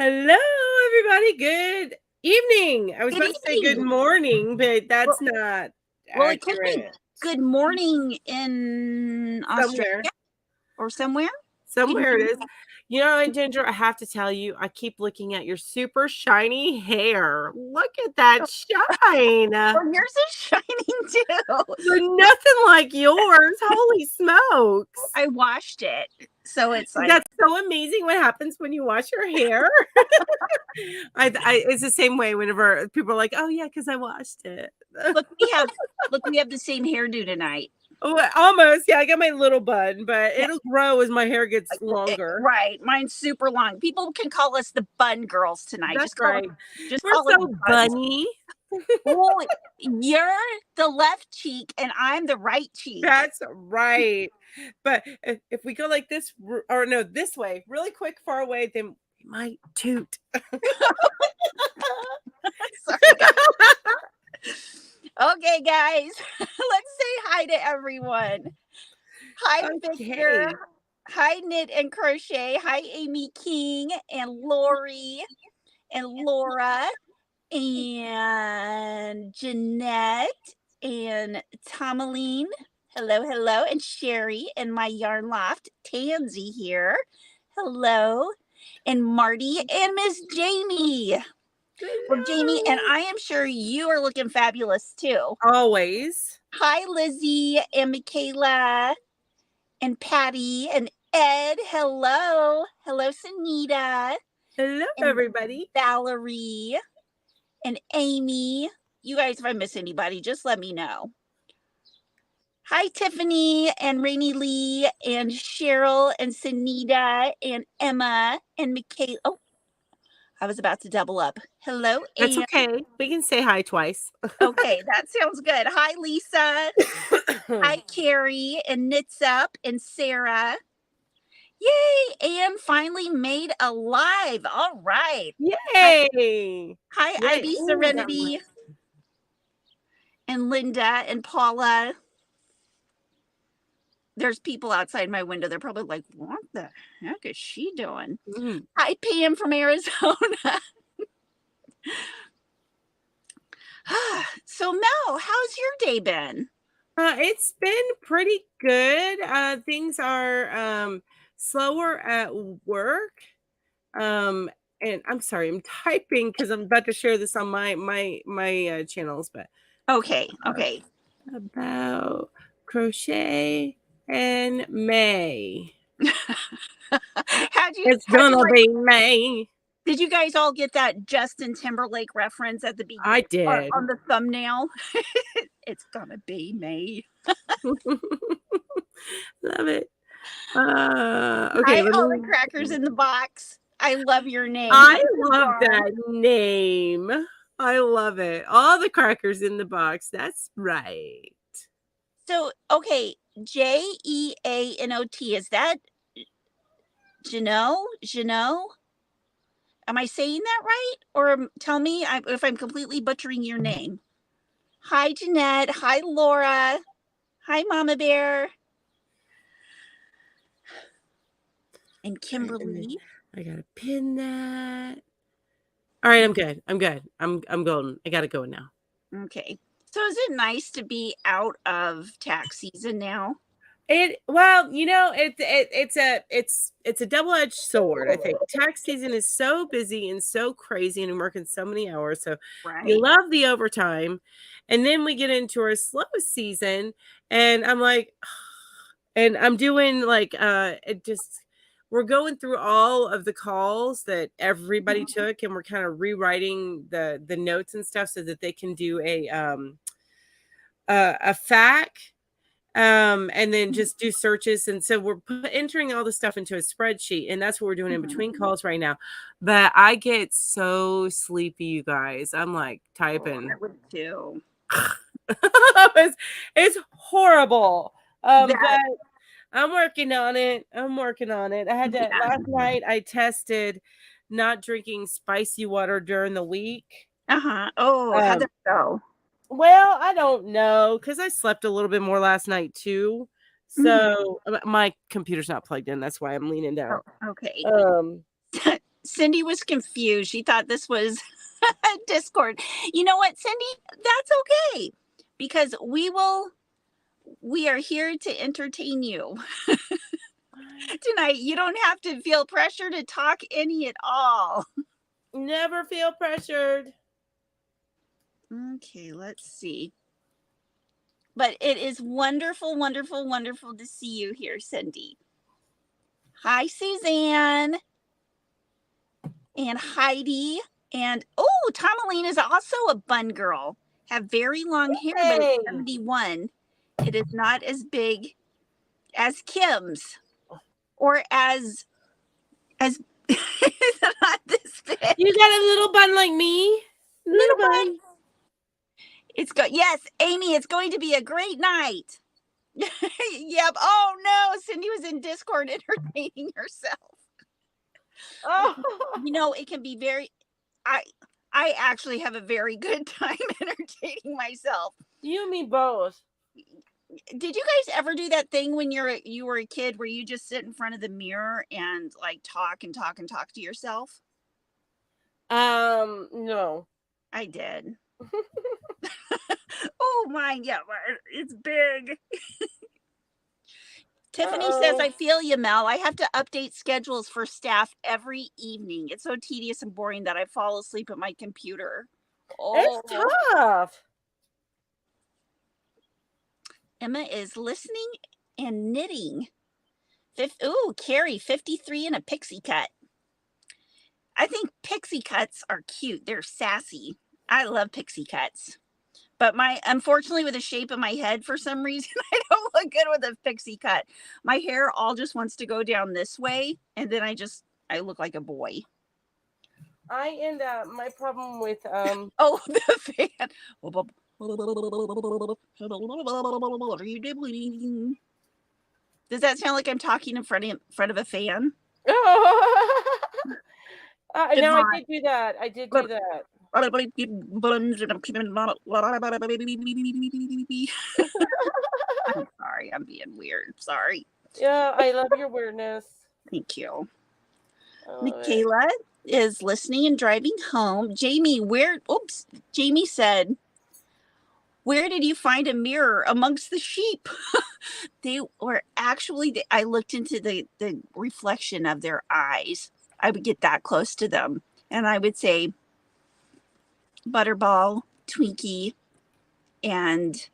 Hello, everybody. Good evening. I was Good about to say good evening. morning, but that's Well, not well, it could be accurate. good morning in Somewhere, Australia or somewhere. Can you somewhere hear it me? is. You know, and Ginger, I have to tell you, I keep looking at your super shiny hair. Look at that shine. Oh, yours is shining too. But nothing like yours. Holy smokes. I washed it, so it's like, That's so amazing what happens when you wash your hair. It's the same way whenever people are like, oh, yeah, because I washed it. look, we have the same hairdo tonight. Oh, almost. Yeah, I got my little bun, but it'll grow as my hair gets longer. Right, mine's super long. People can call us the bun girls tonight. That's right. Just We're call us so buns. bunny. Oh, you're the left cheek and I'm the right cheek. That's right. But if we go like this, or no, this way, really quick, far away, then we might toot. Sorry, guys. Okay, guys, let's say hi to everyone. Hi, Victor. Okay. Hi, Knit and Crochet. Hi, Amy King and Lori and Laura and Jeanette and Tomaline. Hello, hello. And Sherry and my yarn loft, Tansy here. Hello. And Marty and Miss Jamie. Well, Jamie, and I am sure you are looking fabulous too. Always. Hi, Lizzie and Michaela and Patty and Ed. Hello. Hello, Sunita. Hello, And everybody. Valerie and Amy. You guys, if I miss anybody, just let me know. Hi, Tiffany and Rainy Lee and Cheryl and Sunita and Emma and Michaela. Oh, I was about to double up. Hello, That's Anne. okay. We can say hi twice. Okay, that sounds good. Hi, Lisa. Hi, Carrie and Knits Up and Sarah. Yay! Anne finally made a live. All right. Yay! Hi, Yay. Ivy Ooh, Serenity and Linda and Paula. There's people outside my window. They're probably like, what the heck is she doing? Mm. Hi, Pam from Arizona. So, Mel, how's your day been? It's been pretty good. Things are slower at work. And I'm sorry, I'm typing because I'm about to share this on my channels, but Okay. about crochet in May. It's gonna be May. Did you guys all get that Justin Timberlake reference at the beginning? I did. On the thumbnail. It's gonna be May. Love it. Okay. Hi, all the crackers in the box. I love your name. I love that name. I love it. All the crackers in the box. That's right. So, okay, Jeanot. Is that Jeanot? Am I saying that right? Or tell me if I'm completely butchering your name. Hi, Jeanette. Hi, Laura. Hi, Mama Bear. And Kimberly. I gotta pin that. All right, I'm good. I'm going. I gotta go now. Okay. So is it nice to be out of tax season now? Well, you know, it's a double-edged sword. I think tax season is so busy and so crazy, and I'm working so many hours. So you love the overtime, and then we get into our slow season, and I'm like, and I'm doing like we're going through all of the calls that everybody took, and we're kind of rewriting the notes and stuff so that they can do a FAQ. And then just do searches. And so we're entering all the stuff into a spreadsheet, and that's what we're doing in between calls right now. But I get so sleepy, you guys. I'm like typing. I would too. It's horrible. But I'm working on it. I had to last night. I tested not drinking spicy water during the week. Oh, how'd that go? Well, I don't know, because I slept a little bit more last night too. So my computer's not plugged in. That's why I'm leaning down. Okay. Cindy was confused. She thought this was Discord. You know what, Cindy? That's okay, because we are here to entertain you tonight. You don't have to feel pressure to talk any at all. Never feel pressured. Okay, let's see. But it is wonderful, wonderful, wonderful to see you here, Cindy. Hi, Suzanne. And Heidi. And, oh, Tomaline is also a bun girl. Have very long hair, but it's 71. It is not as big as Kim's. Or as it's not this big. You got a little bun like me? Little bun. Yes, Amy, it's going to be a great night. Yep. Oh no, Cindy was in Discord entertaining herself. Oh. You know, it can be very, I actually have a very good time entertaining myself. You and me both. Did you guys ever do that thing when you were a kid where you just sit in front of the mirror and like talk and talk and talk to yourself? No. I did. Oh my, yeah, it's big. Tiffany says, I feel you, Mel. I have to update schedules for staff every evening. It's so tedious and boring that I fall asleep at my computer. Oh. It's tough. Emma is listening and knitting. Ooh, Carrie, 53 and a pixie cut. I think pixie cuts are cute. They're sassy. I love pixie cuts. But unfortunately, with the shape of my head, for some reason, I don't look good with a pixie cut. My hair all just wants to go down this way, and then I look like a boy. My problem with oh, the fan. Does that sound like I'm talking in front of a fan? No, I did do that. I'm sorry, I'm being weird. Sorry. Yeah, I love your weirdness. Thank you. Michaela is listening and driving home. Jamie said, where did you find a mirror amongst the sheep? They were actually, I looked into the reflection of their eyes. I would get that close to them and I would say, Butterball, Twinkie, and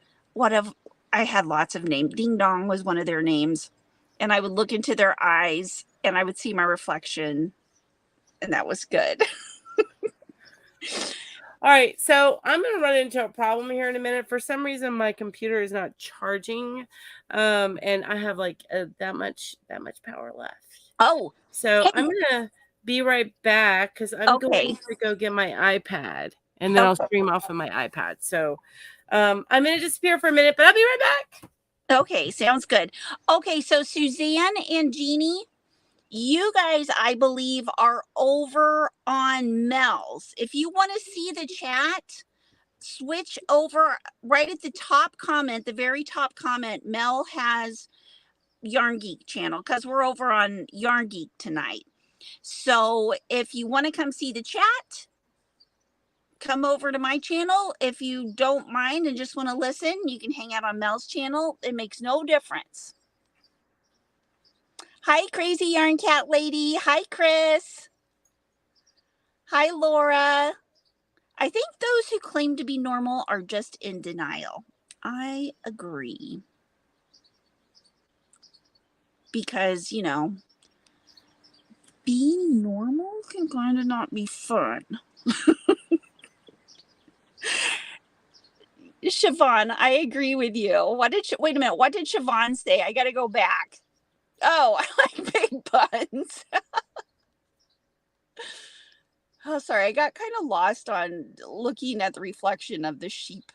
I had lots of names. Ding Dong was one of their names. And I would look into their eyes and I would see my reflection. And that was good. All right. So I'm going to run into a problem here in a minute. For some reason, my computer is not charging. And I have like that much power left. Oh. So I'm going to be right back because I'm going to go get my iPad. And then I'll stream off of my iPad. So I'm going to disappear for a minute, but I'll be right back. Okay, sounds good. Okay, so Suzanne and Jeannie, you guys, I believe, are over on Mel's. If you want to see the chat, switch over right at the top comment, the very top comment. Mel has Yarn Geek channel because we're over on Yarn Geek tonight. So if you want to come see the chat, come over to my channel. If you don't mind and just want to listen, you can hang out on Mel's channel. It makes no difference. Hi, Crazy Yarn Cat Lady. Hi, Chris. Hi, Laura. I think those who claim to be normal are just in denial. I agree. Because, you know, being normal can kind of not be fun. Siobhan, I agree with you. Wait a minute. What did Siobhan say? I got to go back. Oh, I like big buns. Oh, sorry. I got kind of lost on looking at the reflection of the sheep.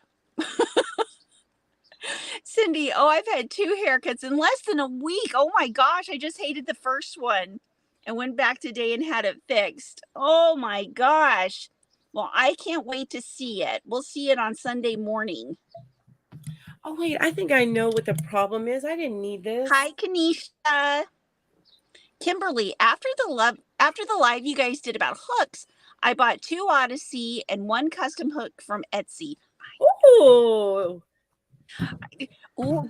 Cindy, I've had 2 haircuts in less than a week. Oh my gosh. I just hated the first one and went back today and had it fixed. Oh my gosh. Well, I can't wait to see it. We'll see it on Sunday morning. Oh, wait. I think I know what the problem is. I didn't need this. Hi, Kanisha. Kimberly, after the after the live you guys did about hooks, I bought 2 Odyssey and 1 custom hook from Etsy. Ooh. Ooh,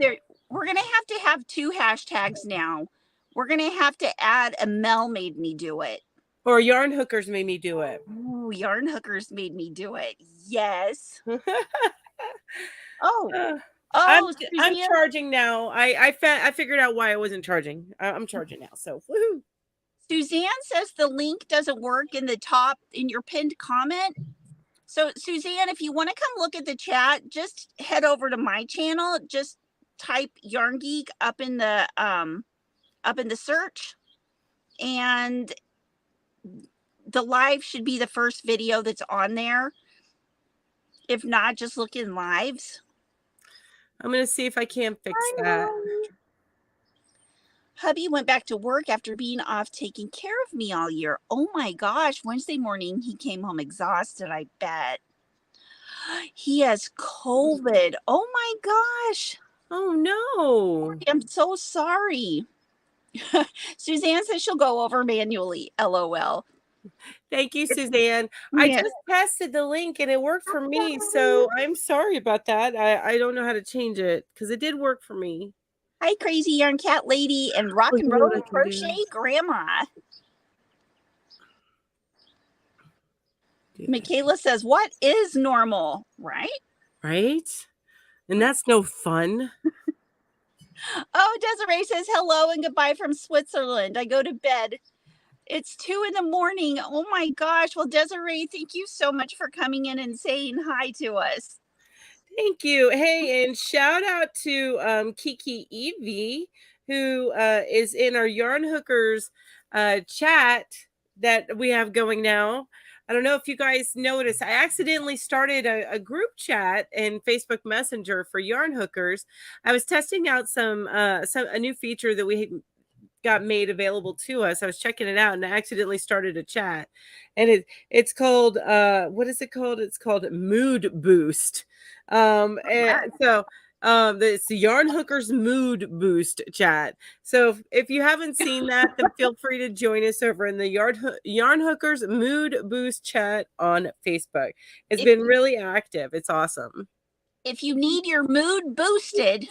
we're gonna have 2 hashtags now. We're gonna have to add a Mel made me do it. Or Yarn Hookers made me do it. Ooh, Yarn Hookers made me do it. Yes. Oh. I'm charging now. I figured out why I wasn't charging. I'm charging now. So woohoo. Suzanne says the link doesn't work in the top in your pinned comment. So Suzanne, if you want to come look at the chat, just head over to my channel. Just type Yarn Geek up in the search, and the live should be the first video that's on there. If not, just look in lives. I'm going to see if I can fix that. Hubby went back to work after being off taking care of me all year. Oh my gosh, Wednesday morning he came home exhausted, I bet. He has COVID. Oh my gosh. Oh no. I'm so sorry. Suzanne says she'll go over manually. LOL. Thank you, Suzanne. Yeah. I just tested the link and it worked for me. So I'm sorry about that. I don't know how to change it because it did work for me. Hi, Crazy Yarn Cat Lady and Rock and Roll Crochet Grandma. Michaela says, what is normal? Right? Right? And that's no fun. Oh, Desiree says hello and goodbye from Switzerland. I go to bed. It's 2 in.morning. Oh my gosh. Well, Desiree, thank you so much for coming in and saying hi to us. Thank you. Hey, and shout out to GEEKY Evie, who is in our Yarn Hookers chat that we have going now. I don't know if you guys noticed, I accidentally started a group chat in Facebook Messenger for Yarn Hookers. I was testing out a new feature that we got made available to us. I was checking it out and I accidentally started a chat. And it's called what is it called? It's called Mood Boost. And so it's the Yarn Hookers Mood Boost chat. So if you haven't seen that, then feel free to join us over in the Yarn Hookers Mood Boost chat on Facebook. It's been really active. It's awesome. If you need your mood boosted,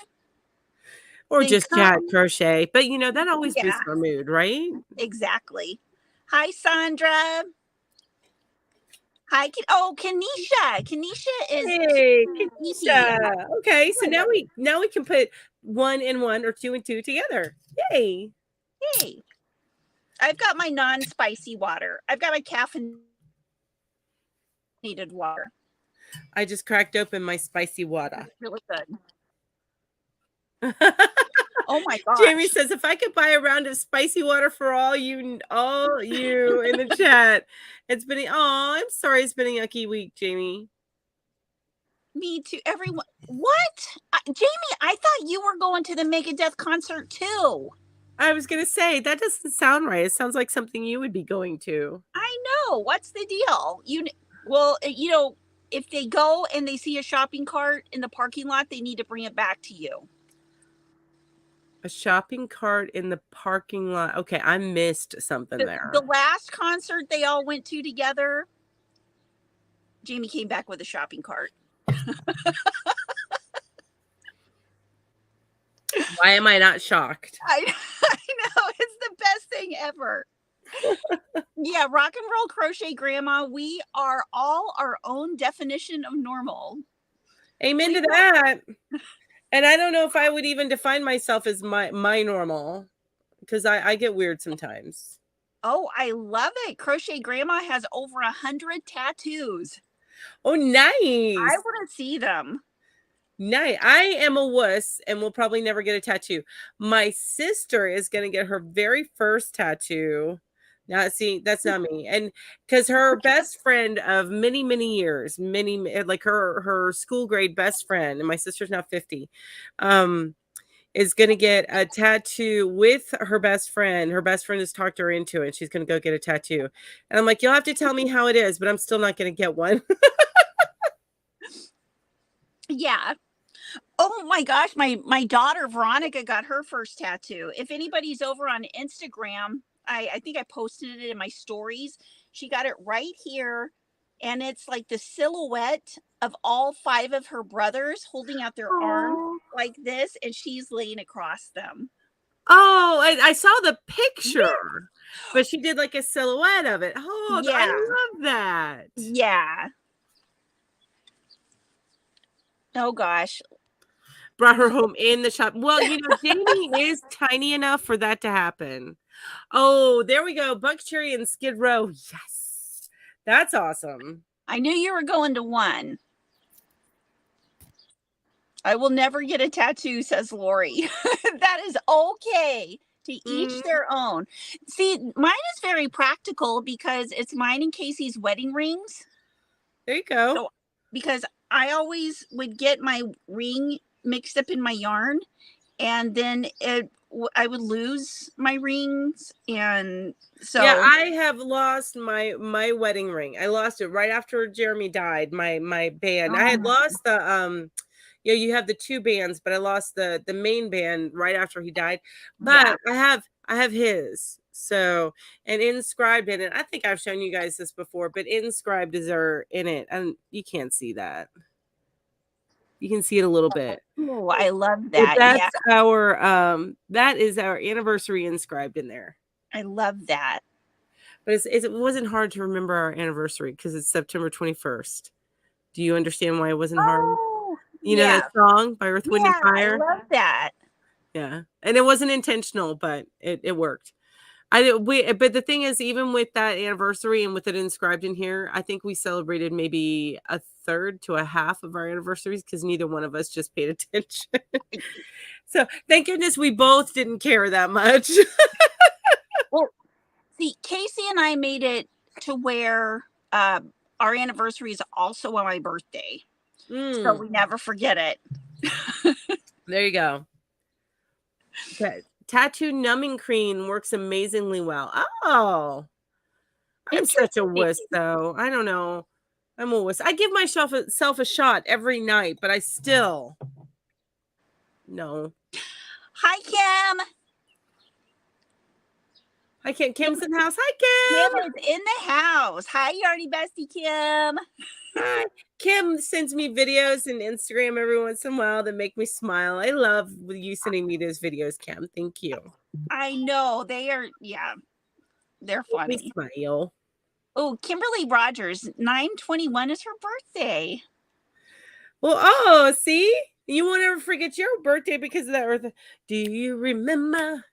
or just chat crochet, but you know that always boosts our mood, right? Exactly. Hi, Sandra. Hi, Kanisha. Kanisha is. Hey, Kanisha. Okay, so now we can put 1 and 1 or 2 and 2 together. Yay! Yay! I've got my non-spicy water. I've got my caffeinated water. I just cracked open my spicy water. It's really good. Oh my gosh. Jamie says, if I could buy a round of spicy water for all you in the chat. It's been, I'm sorry it's been a yucky week, Jamie. Me too. Everyone. What? Jamie, I thought you were going to the Megadeth concert too. I was going to say, that doesn't sound right. It sounds like something you would be going to. I know. What's the deal? If they go and they see a shopping cart in the parking lot, they need to bring it back to you. A shopping cart in the parking lot. Okay, I missed something there. The last concert they all went to together, Jamie came back with a shopping cart. Why am I not shocked? I know. It's the best thing ever. Yeah, Rock and Roll Crochet Grandma, we are all our own definition of normal. Amen to that. And I don't know if I would even define myself as my normal, because I get weird sometimes. Oh, I love it. Crochet Grandma has over 100 tattoos. Oh, nice. I want to see them. Nice. I am a wuss and will probably never get a tattoo. My sister is going to get her very first tattoo. Now, see, that's not me. And because her best friend of many, many years, like her school grade best friend, and my sister's now 50, is going to get a tattoo with her best friend. Her best friend has talked her into it. She's going to go get a tattoo. And I'm like, you'll have to tell me how it is, but I'm still not going to get one. Yeah. Oh my gosh, my daughter Veronica got her first tattoo. If anybody's over on Instagram, I think I posted it in my stories. She got it right here, and it's like the silhouette of all 5 of her brothers holding out their arms Oh. like this, and she's laying across them. Oh, I saw the Yeah. picture, but she did like a silhouette of it. Oh, I Yeah. love that. Yeah. Oh gosh. Brought her home in the shop. Well, you know, Jamie is tiny enough for that to happen. Oh, there we go. Buck Cherry and Skid Row. Yes. That's awesome. I knew you were going to one. I will never get a tattoo, says Lori. That is okay. To each their own. See, mine is very practical because it's mine and Casey's wedding rings. There you go. So, because I always would get my ring mixed up in my yarn, and then I would lose my rings, and so yeah, I have lost my wedding ring. I lost it right after Jeremy died. My band. I had lost the yeah, you have the 2 bands, but I lost the main band right after he died. But I have his. So, and inscribed in it. I think I've shown you guys this before, but inscribed is in it, and you can't see that. You can see it a little bit. Oh, I love that. That's our that is our anniversary inscribed in there. I love that. But it wasn't hard to remember our anniversary because it's September 21st. Do you understand why it wasn't hard? You know that song by Earth, Wind, and Fire? I love that. Yeah. And it wasn't intentional, but it worked. But the thing is, even with that anniversary and with it inscribed in here, I think we celebrated maybe a third to a half of our anniversaries because neither one of us just paid attention. So thank goodness we both didn't care that much. Well, see, Casey and I made it to where our anniversary is also on my birthday. So we never forget it. There you go. Okay. Tattoo numbing cream works amazingly well. Oh, I'm such a wuss, though. I don't know. I'm a wuss. I give myself a shot every night, but I still no. Hi, Kim. Hi, Kim. Kim's in the house. Hi, Kim. Kim is in the house. Hi, Yardy Bestie Kim. Hi. Kim sends me videos and Instagram every once in a while that make me smile. I love you sending me those videos, Kim. Thank you. I know. They are, they're funny. Make me smile. Oh, Kimberly Rogers, 9/21 is her birthday. Well, see? You won't ever forget your birthday because of that. Do you remember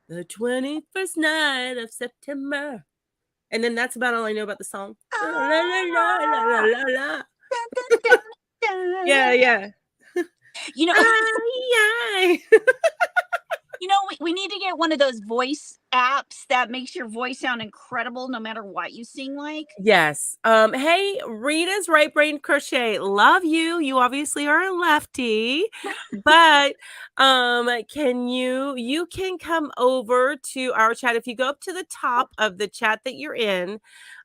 the 21st night of September? And then that's about all I know about the song. La, la, la, la, la, la. Dun, dun, dun. Yeah. You know, aye. you know, we need to get one of those voice apps that makes your voice sound incredible no matter what you sing like. Yes. Hey, Rita's Right Brain Crochet. Love you. You obviously are a lefty, but you can come over to our chat. If you go up to the top of the chat that you're in,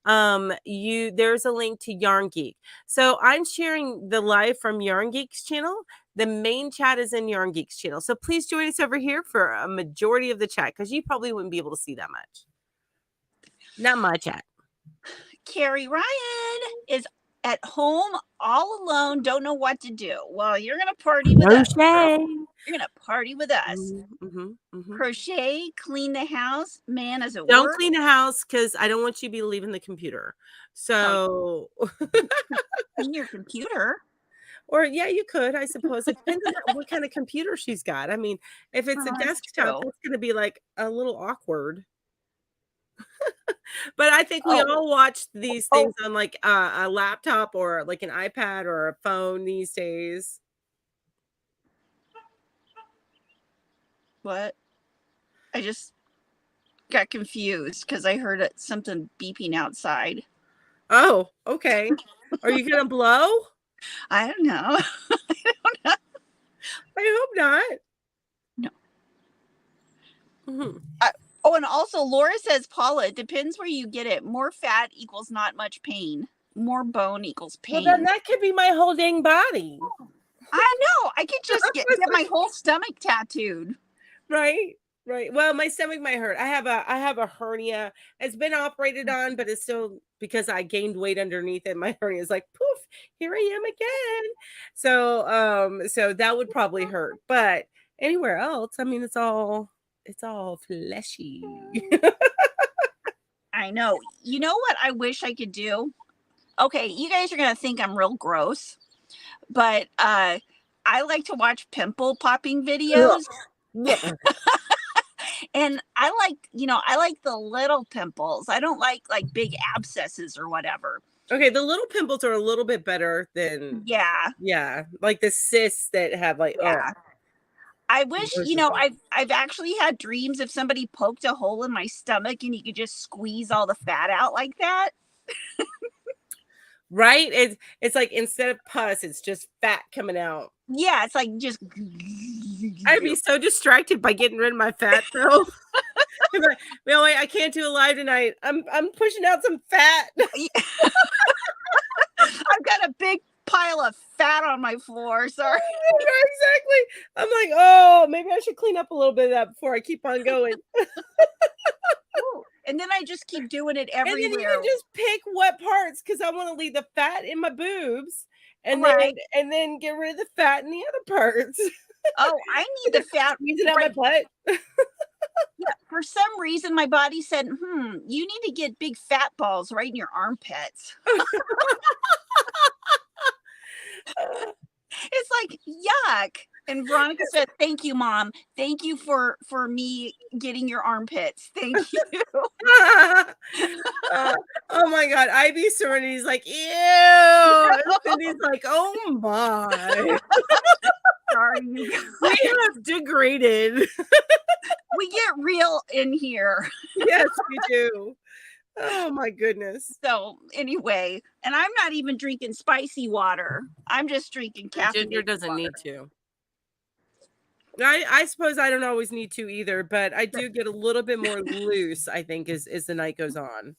there's a link to Yarn Geek. So I'm sharing the live from Yarn Geek's channel. The main chat is in Yarn Geek's channel. So please join us over here for a majority of the chat because you probably wouldn't be able to see that much. Not my chat. Carrie Ryan is at home all alone, don't know what to do. Well, you're going to party with us. You're going to party with us. Crochet, clean the house. Man, as it works. Don't clean the house because I don't want you to be leaving the computer. So clean your computer. Or yeah, you could, I suppose. It depends on what kind of computer she's got. I mean, if it's a desktop, it's going to be like a little awkward. But I think we all watch these things on like a laptop or like an iPad or a phone these days. What? I just got confused because I heard something beeping outside. Oh, okay. Are you going to blow? I don't know. I don't know. I hope not. No. And also Laura says, Paula, it depends where you get it. More fat equals not much pain. More bone equals pain. Well, then that could be my whole dang body. I know. I could just get my whole stomach tattooed. Right. Right. Well, my stomach might hurt. I have a hernia. It's been operated on, but it's still because I gained weight underneath it. My hernia is like, poof, here I am again. So that would probably hurt. But anywhere else, I mean, it's all fleshy. I know. You know what I wish I could do? Okay, you guys are gonna think I'm real gross, but I like to watch pimple popping videos. And I like the little pimples. I don't like big abscesses or whatever. Okay, the little pimples are a little bit better than, Yeah, yeah, like the cysts that have like, oh, yeah. I wish, those are- I've actually had dreams if somebody poked a hole in my stomach and you could just squeeze all the fat out like that. right? It's like instead of pus, it's just fat coming out. Yeah, it's like just I'd be so distracted by getting rid of my fat though. I'm like, no, wait, I can't do a live tonight. I'm pushing out some fat. I've got a big pile of fat on my floor. Sorry. Exactly. I'm like, oh, maybe I should clean up a little bit of that before I keep on going. And then I just keep doing it And then you everywhere. can just pick what parts because I want to leave the fat in my boobs, and Right. then get rid of the fat in the other parts. Oh, I need the fat. Squeeze it out Right. my butt. Yeah, for some reason, my body said, you need to get big fat balls right in your armpits. It's like, yuck. And Veronica said, thank you, Mom. Thank you for me getting your armpits. Thank you. Oh my god, IB Serenity's like, ew. And Cindy's like, oh my. Sorry, you guys. We have degraded. We get real in here. Yes, we do. Oh my goodness. So anyway, and I'm not even drinking spicy water. I'm just drinking caffeinated Ginger doesn't water. need to. I suppose I don't always need to either, but I do get a little bit more loose, I think, as the night goes on.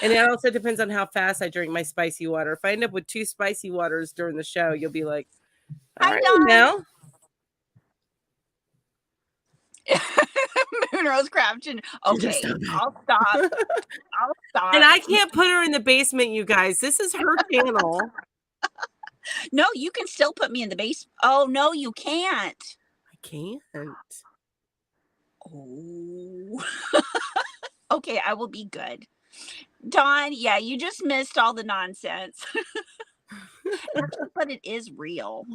And it also depends on how fast I drink my spicy water. If I end up with 2 spicy waters during the show, you'll be like, all Hi, right, Dawn. now. Moonrose Crafton. Okay, I'll stop. I'll stop. And I can't put her in the basement, you guys. This is her channel. No, you can still put me in the base. Oh, no, you can't. I can't. Oh. Okay, I will be good. Dawn, yeah, you just missed all the nonsense. Actually, but it is real.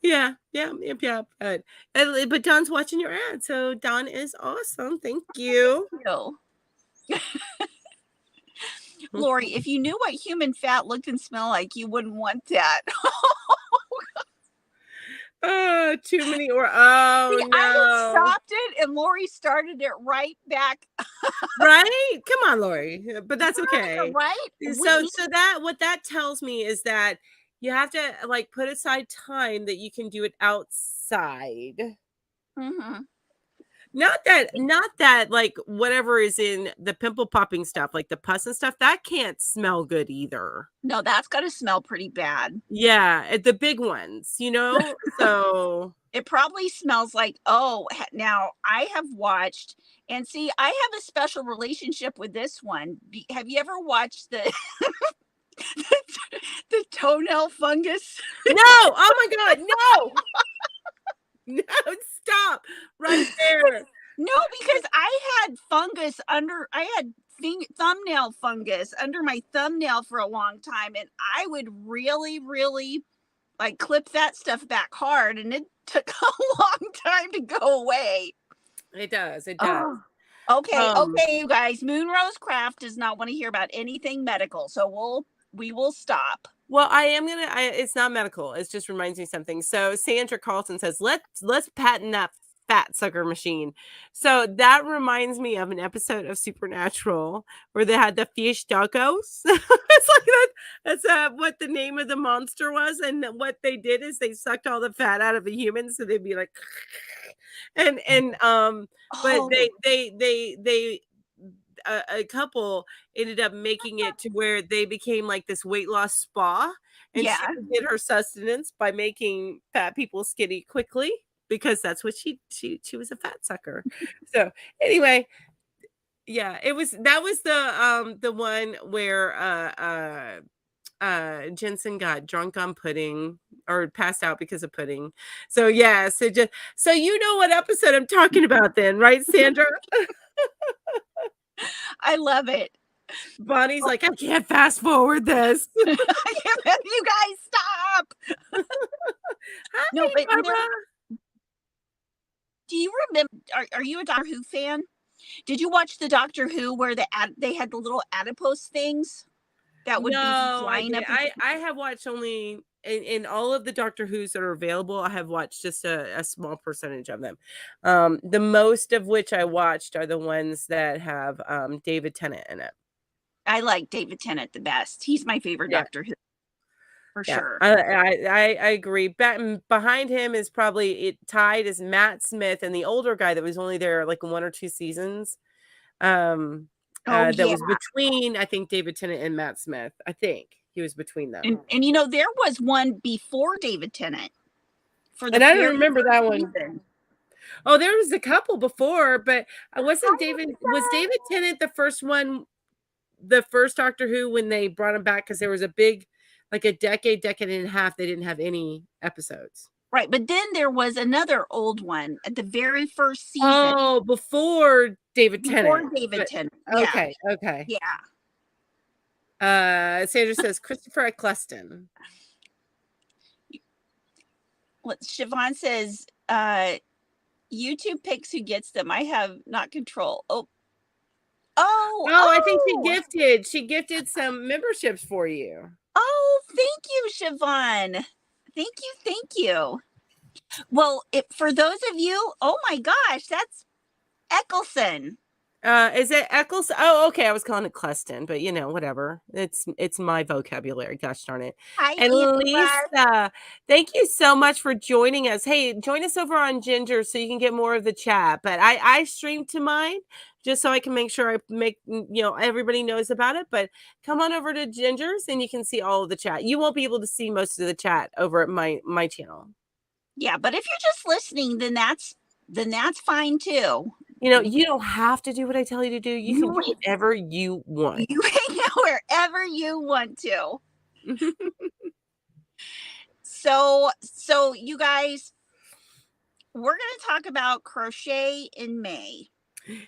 Yeah. But Dawn's watching your ad, so Dawn is awesome. Thank you. No. Lori, if you knew what human fat looked and smelled like, you wouldn't want that. Too many or oh See, no. I stopped it and Lori started it right back. Right? Come on, Lori. But that's okay. Right? So that what that tells me is that you have to like put aside time that you can do it outside. Mm-hmm. Not that like whatever is in the pimple popping stuff, like the pus and stuff, that can't smell good either. No, that's got to smell pretty bad. Yeah, the big ones, so it probably smells like, oh, now I have watched and see, I have a special relationship with this one. Have you ever watched the the toenail fungus? No, oh my God, no. No, stop right there. No, because I had thumbnail fungus under my thumbnail for a long time, and I would really, really like clip that stuff back hard, and it took a long time to go away. It does. Oh. Okay, you guys. Moonrose Craft does not want to hear about anything medical, so we will stop. Well, it's not medical. It just reminds me of something. So Sandra Carlson says, let's patent that fat sucker machine. So that reminds me of an episode of Supernatural where they had the fish tacos. It's like that. That's what the name of the monster was. And what they did is they sucked all the fat out of the humans. So they'd be like, but they a couple ended up making it to where they became like this weight loss spa, and she could get her sustenance by making fat people skinny quickly because that's what she was a fat sucker. So anyway, yeah, that was the one where Jensen got drunk on pudding or passed out because of pudding. So yeah, so you know what episode I'm talking about then, right, Sandra? I love it. Bonnie's like, I can't fast forward this. You guys stop. Hi, No, but Barbara. do you remember? Are you a Doctor Who fan? Did you watch the Doctor Who where they had the little adipose things that would be No, flying up? I have watched only in all of the Doctor Who's that are available. I have watched just a small percentage of them. The most of which I watched are the ones that have David Tennant in it. I like David Tennant the best. He's my favorite Doctor Who. For sure. I agree. Behind him is probably tied as Matt Smith and the older guy that was only there like 1 or 2 seasons. That was between, I think, David Tennant and Matt Smith. I think he was between them. And you know, there was one before David Tennant. And I don't remember that one. Oh, there was a couple before, but was David Tennant the first one, the first Doctor Who when they brought him back? Because there was a big, like a decade and a half, they didn't have any episodes. Right, but then there was another old one at the very first season. Oh, before David Tennant. Tennant. Okay, yeah. Okay. Yeah. Sandra says Christopher Eccleston. Siobhan says, YouTube picks who gets them. I have not control. Oh, I think she gifted some memberships for you. Oh, thank you, Siobhan. Thank you. Well, for those of you, oh my gosh, that's Eccleston. Is it Eccleston? Oh, okay. I was calling it Cleston, but whatever. It's my vocabulary. Gosh darn it. Hi, and Lisa, thank you so much for joining us. Hey, join us over on Ginger so you can get more of the chat. But I stream to mine just so I can make sure I make everybody knows about it. But come on over to Ginger's and you can see all of the chat. You won't be able to see most of the chat over at my channel. Yeah, but if you're just listening, then that's fine too. You don't have to do what I tell you to do. You can do whatever you want. You hang out wherever you want to. So you guys, we're going to talk about crochet in May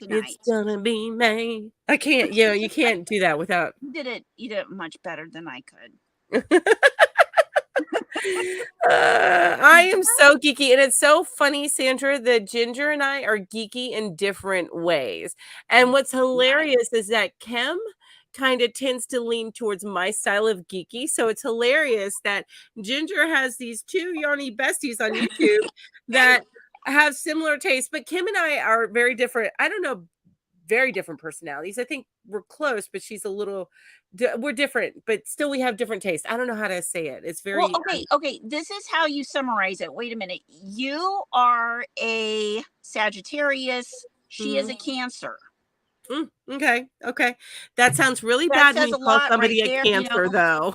tonight. It's gonna be May. I can't, you can't do that without. You did it much better than I could. I am so geeky, and it's so funny, Sandra, that Ginger and I are geeky in different ways. And what's hilarious is that Kim kind of tends to lean towards my style of geeky. So it's hilarious that Ginger has these 2 yarny besties on YouTube that have similar tastes, but Kim and I are very different. I don't know, very different personalities. I think we're close, but she's a little, we're different, but still we have different tastes. I don't know how to say it. It's very okay. This is how you summarize it. Wait a minute. You are a Sagittarius. She is a Cancer. Okay. That sounds really bad when you call somebody a Cancer, though.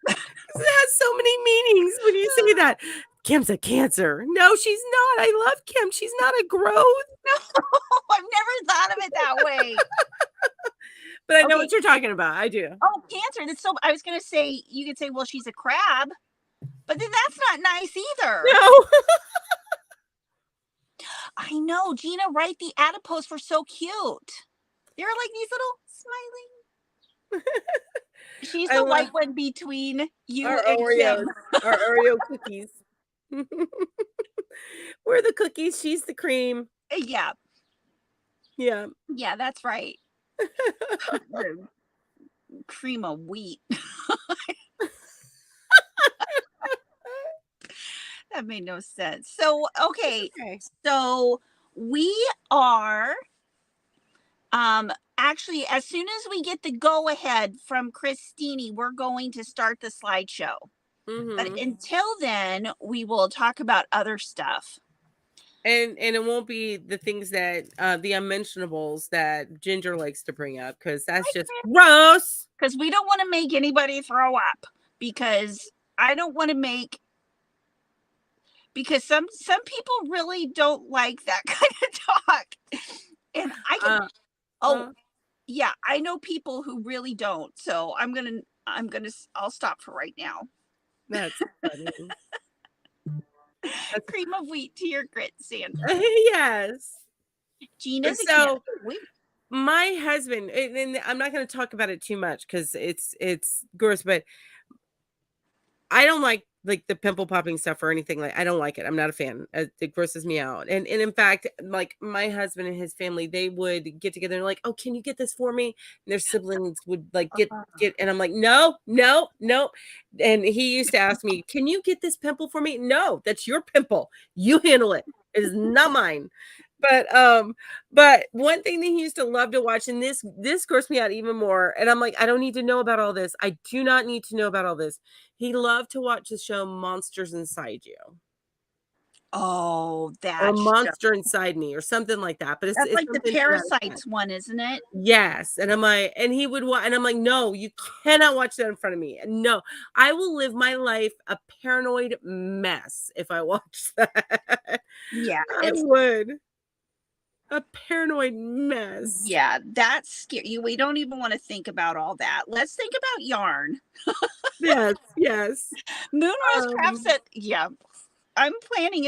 It has so many meanings when you say that. Kim's a Cancer. No, she's not. I love Kim. She's not a growth. No, I've never thought of it that way. But I know what you're talking about. I do. Oh, Cancer. That's so. I was going to say, you could say, well, she's a crab, but then that's not nice either. No. I know, Gina, right? The adipose were so cute. They're like these little smiling. She's the white one between you and Oreos. Kim. Our Oreo cookies. We're the cookies. She's the cream. Yeah. Yeah. Yeah, that's right. The cream of wheat. That made no sense. So, okay. So we are actually, as soon as we get the go ahead from Christine, we're going to start the slideshow. But until then, we will talk about other stuff. And it won't be the things that the unmentionables that Ginger likes to bring up, because that's just gross. Because we don't want to make anybody throw up, because I don't want to make because some people really don't like that kind of talk. And I can yeah, I know people who really don't. So I'll stop for right now. That's funny. That's Cream of wheat to your grits, Sandra. yes. Gina's a So can. my husband, and I'm not going to talk about it too much because it's gross, but I don't like the pimple popping stuff or anything. Like, I don't like it. I'm not a fan. It grosses me out. And in fact, like my husband and his family, they would get together and like, oh, can you get this for me? And their siblings would like get, and I'm like, no, no, no. And he used to ask me, can you get this pimple for me? No, that's your pimple. You handle it. It is not mine. But one thing that he used to love to watch, and this grossed me out even more, and I'm like, I don't need to know about all this. I do not need to know about all this. He loved to watch the show Monsters Inside You. Oh, Or that Monster Inside Me or something like that. But that's it's like the something to that effect. parasites one, isn't it? Yes. And I'm like, and he would watch, and I'm like, no, you cannot watch that in front of me. And no, I will live my life a paranoid mess if I watch that. Yeah, I would. A paranoid mess. Yeah, that's scary. We don't even want to think about all that. Let's think about yarn. Yes, yes. Moonrose Craft said, yeah, I'm planning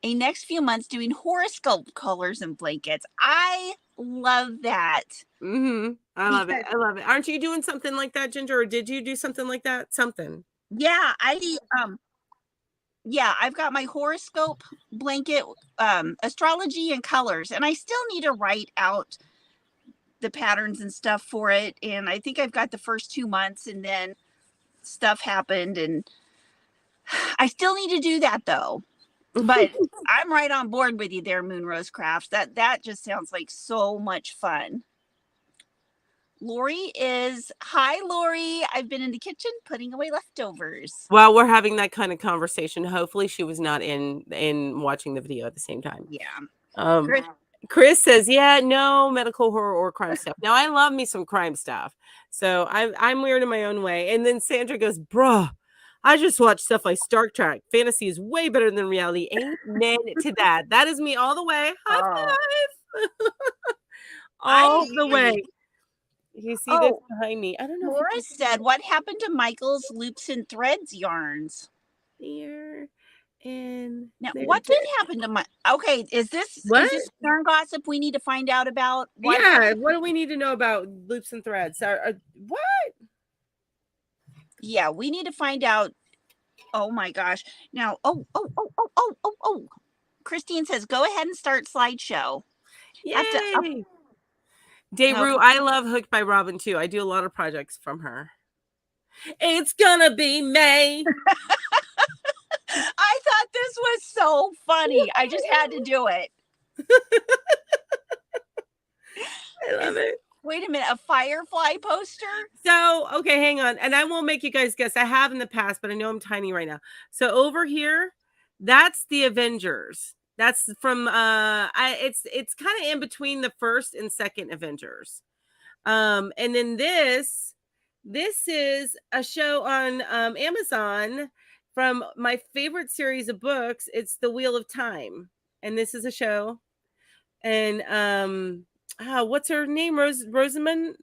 a next few months doing horoscope colors and blankets. I love that. I love it. I love it. Aren't you doing something like that, Ginger? Or did you do something like that? Something. Yeah, I've got my horoscope blanket, astrology and colors, and I still need to write out the patterns and stuff for it. And I think I've got the first 2 months, and then stuff happened, and I still need to do that though. But I'm right on board with you there, Moonrose Crafts. That just sounds like so much fun. Lori is, hi, Lori. I've been in the kitchen putting away leftovers. Well, we're having that kind of conversation. Hopefully she was not in watching the video at the same time. Yeah. Chris says, yeah, no medical horror or crime stuff. Now, I love me some crime stuff. So I'm weird in my own way. And then Sandra goes, bruh, I just watched stuff like Star Trek. Fantasy is way better than reality. Amen to that. That is me all the way. High five. All the way. You see this behind me? I don't know. Laura said, what happened to Michael's loops and threads yarns? Here and now, what did happen to my? Okay, is this yarn gossip we need to find out about? What do we need to know about loops and threads? What? Yeah, we need to find out. Oh my gosh! Now, Christine says, go ahead and start slideshow. Yay! Dayru, I love Hooked by Robin too. I do a lot of projects from her. It's gonna be May. I thought this was so funny. I just had to do it. I love it. Wait a minute, a Firefly poster? So, okay, hang on. And I won't make you guys guess. I have in the past, but I know I'm tiny right now. So over here, that's the Avengers. That's from it's kind of in between the first and second Avengers. And then this is a show on Amazon from my favorite series of books. It's The Wheel of Time. And this is a show. And what's her name? Rosamund.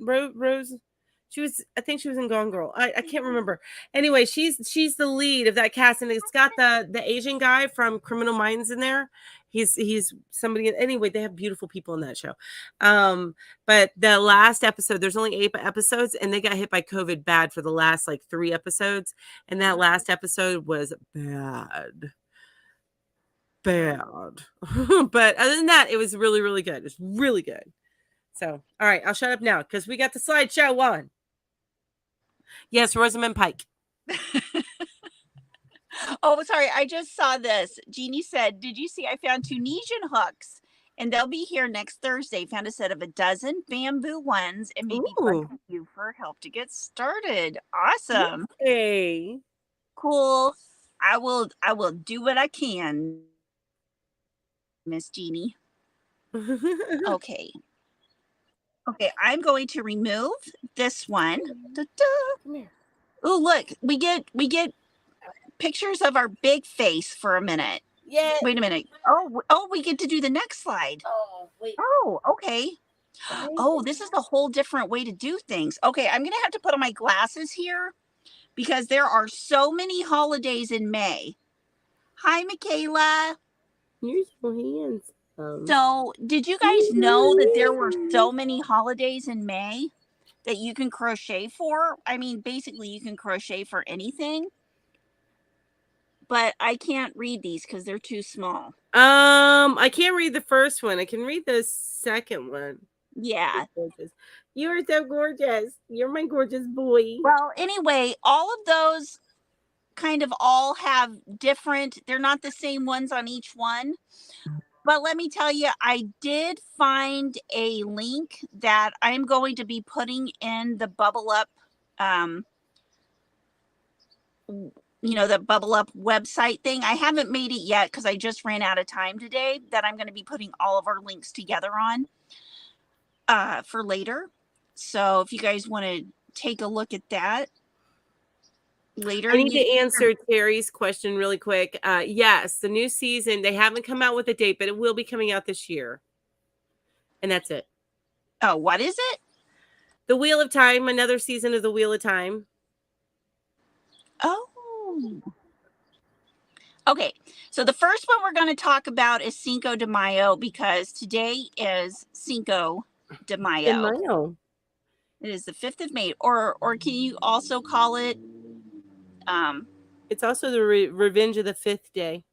I think she was in Gone Girl. I can't remember. Anyway, she's the lead of that cast, and it's got the Asian guy from Criminal Minds in there. He's somebody. Anyway, they have beautiful people in that show. But the last episode, there's only 8 episodes, and they got hit by COVID bad for the last like 3 episodes, and that last episode was bad. But other than that, it was really, really good. It's really good. So, all right, I'll shut up now because we got the slideshow on. Yes, Rosamund Pike. Oh, sorry. I just saw this. Jeannie said, did you see I found Tunisian hooks? And they'll be here next Thursday. Found a set of 12 bamboo ones and maybe you for help to get started. Awesome. Hey. Cool. I will do what I can, Miss Jeannie. Okay. Okay, I'm going to remove this one. Oh, look, we get pictures of our big face for a minute. Yeah. Wait a minute. Oh, we get to do the next slide. Oh, wait. Oh, okay. Oh, this is a whole different way to do things. Okay, I'm going to have to put on my glasses here because there are so many holidays in May. Hi, Michaela. You're so handsome. So, did you guys know that there were so many holidays in May that you can crochet for? I mean, basically, you can crochet for anything. But I can't read these because they're too small. I can't read the first one. I can read the second one. Yeah. Gorgeous. You are so gorgeous. You're my gorgeous boy. Well, anyway, all of those kind of all have different, they're not the same ones on each one. But let me tell you, I did find a link that I'm going to be putting in the Bubble Up, the Bubble Up website thing. I haven't made it yet because I just ran out of time today, that I'm going to be putting all of our links together on for later. So if you guys want to take a look at that later. I need to answer Terry's question really quick. Yes, the new season, they haven't come out with a date, but it will be coming out this year. And that's it. Oh, what is it? The Wheel of Time, another season of the Wheel of Time. Oh. Okay, so the first one we're going to talk about is Cinco de Mayo because today is Cinco de Mayo. It is the 5th of May, or can you also call it? It's also the Revenge of the Fifth Day.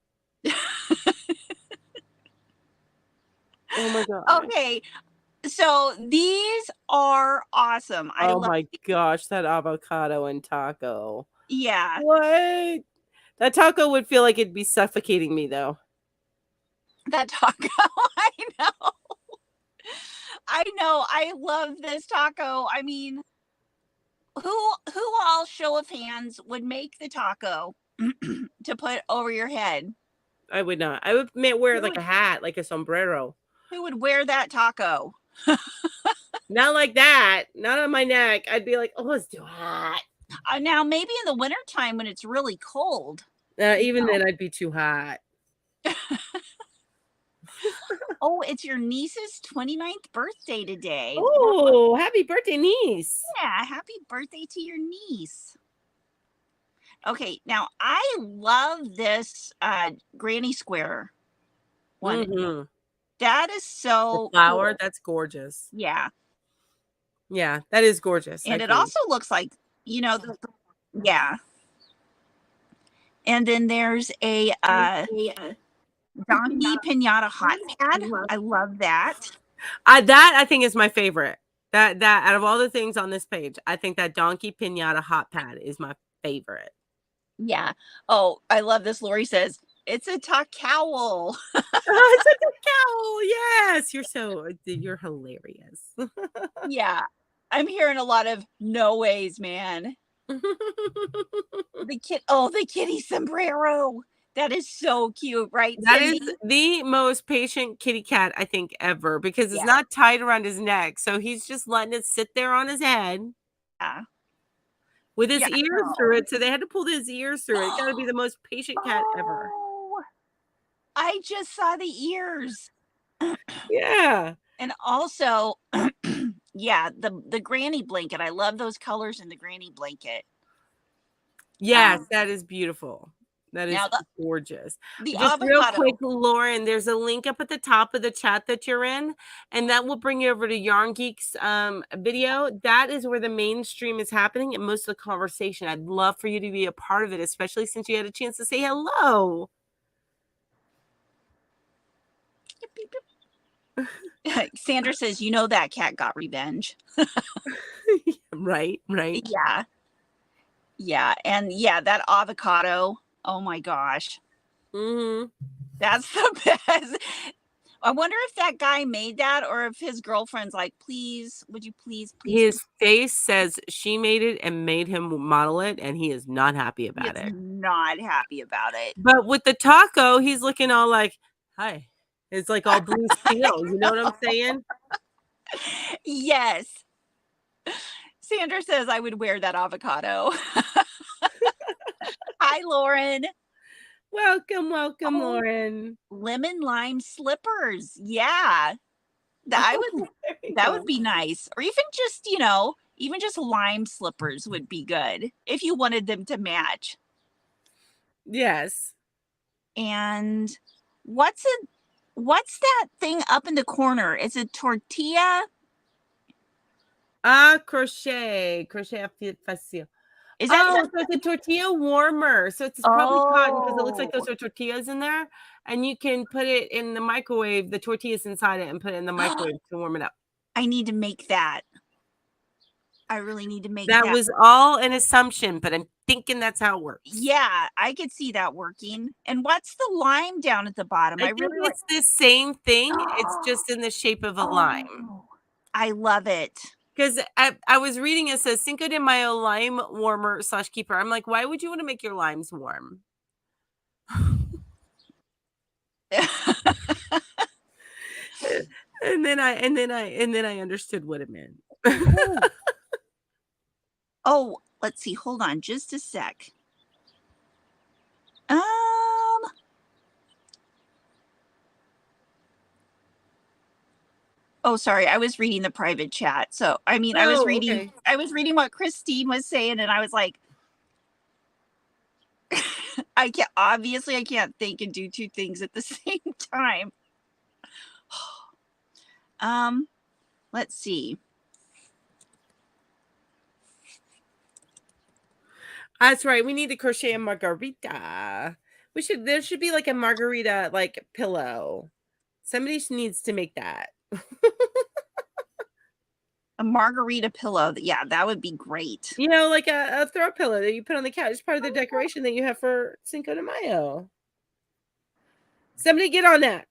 Oh my god. Okay, so these are awesome. Oh my gosh, that avocado and taco. Yeah. What? That taco would feel like it'd be suffocating me, though. That taco, I know. I know. I love this taco. I mean, who all, show of hands, would make the taco to put over your head? I would not. I would wear like a hat, like a sombrero. Who would wear that taco? Not like that. Not on my neck. I'd be like, oh, it's too hot. Now, maybe in the wintertime when it's really cold. Even then, I'd be too hot. Oh, it's your niece's 29th birthday today. Oh, happy birthday, niece. Yeah, happy birthday to your niece. Okay, now I love this granny square one. Mm-hmm. That is so the flower, cool. That's gorgeous. Yeah. Yeah, that is gorgeous. And it also looks like, yeah. And then there's a donkey pinata hot pad. I love that. That I think is my favorite. That out of all the things on this page, I think that donkey pinata hot pad is my favorite. Yeah. Oh, I love this. Lori says it's a cowl. It's a cowl. Yes, you're hilarious. Yeah, I'm hearing a lot of no ways, man. The kitty sombrero. That is so cute, right? That is the most patient kitty cat I think ever because it's not tied around his neck. So he's just letting it sit there on his head. Yeah. With his ears through it. So they had to pull his ears through it. It's got to be the most patient cat ever. I just saw the ears. Yeah. And also, yeah, the granny blanket. I love those colors in the granny blanket. Yes, that is beautiful. That is gorgeous. Just real quick, Lauren, there's a link up at the top of the chat that you're in, and that will bring you over to Yarn Geeks video. That is where the mainstream is happening and most of the conversation. I'd love for you to be a part of it, especially since you had a chance to say hello. Sandra says, that cat got revenge. Right. Yeah. Yeah. And yeah, that avocado. Oh my gosh. Mm-hmm. That's the best. I wonder if that guy made that or if his girlfriend's like, please, would you please? His face says she made it and made him model it, and he is not happy about it. Not happy about it. But with the taco, he's looking all like, hi. It's like all blue steel. You know what I'm saying? Yes. Sandra says I would wear that avocado. Hi, Lauren. Welcome, Lauren. Lemon lime slippers. Yeah. That would be nice. Or even just, even just lime slippers would be good if you wanted them to match. Yes. And what's that thing up in the corner? Is it tortilla? Crochet facile. Is that so it's a tortilla warmer. So it's probably cotton because it looks like those are tortillas in there. And you can put it in the microwave, the tortillas inside it, and put it in the microwave to warm it up. I need to make that. I really need to make that. That was all an assumption, but I'm thinking that's how it works. Yeah, I could see that working. And what's the lime down at the bottom? I think it's the same thing. It's just in the shape of a lime. I love it. Because I was reading, it says Cinco de Mayo lime warmer / keeper. I'm like, why would you want to make your limes warm? and then I understood what it meant. Oh, let's see. Hold on just a sec. Oh, sorry. I was reading the private chat. So, I was reading what Christine was saying, and I was like, I can't think and do two things at the same time. Let's see. That's right. We need to crochet a margarita. There should be like a margarita like pillow. Somebody needs to make that. A margarita pillow. Yeah, that would be great. Like a throw pillow that you put on the couch. It's part of the decoration that you have for Cinco de Mayo. Somebody get on that.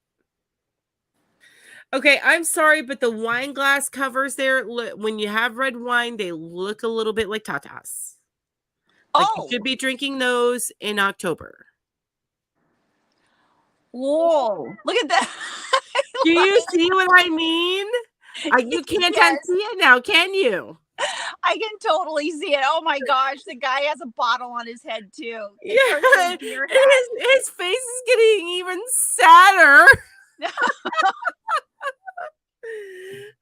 Okay, I'm sorry, but the wine glass covers there, when you have red wine, they look a little bit like tatas. Like you should be drinking those in October. Whoa, look at that. Do you see what I mean? You can't unsee it now, can you? I can totally see it. Oh my gosh, the guy has a bottle on his head too. Yeah, his face is getting even sadder.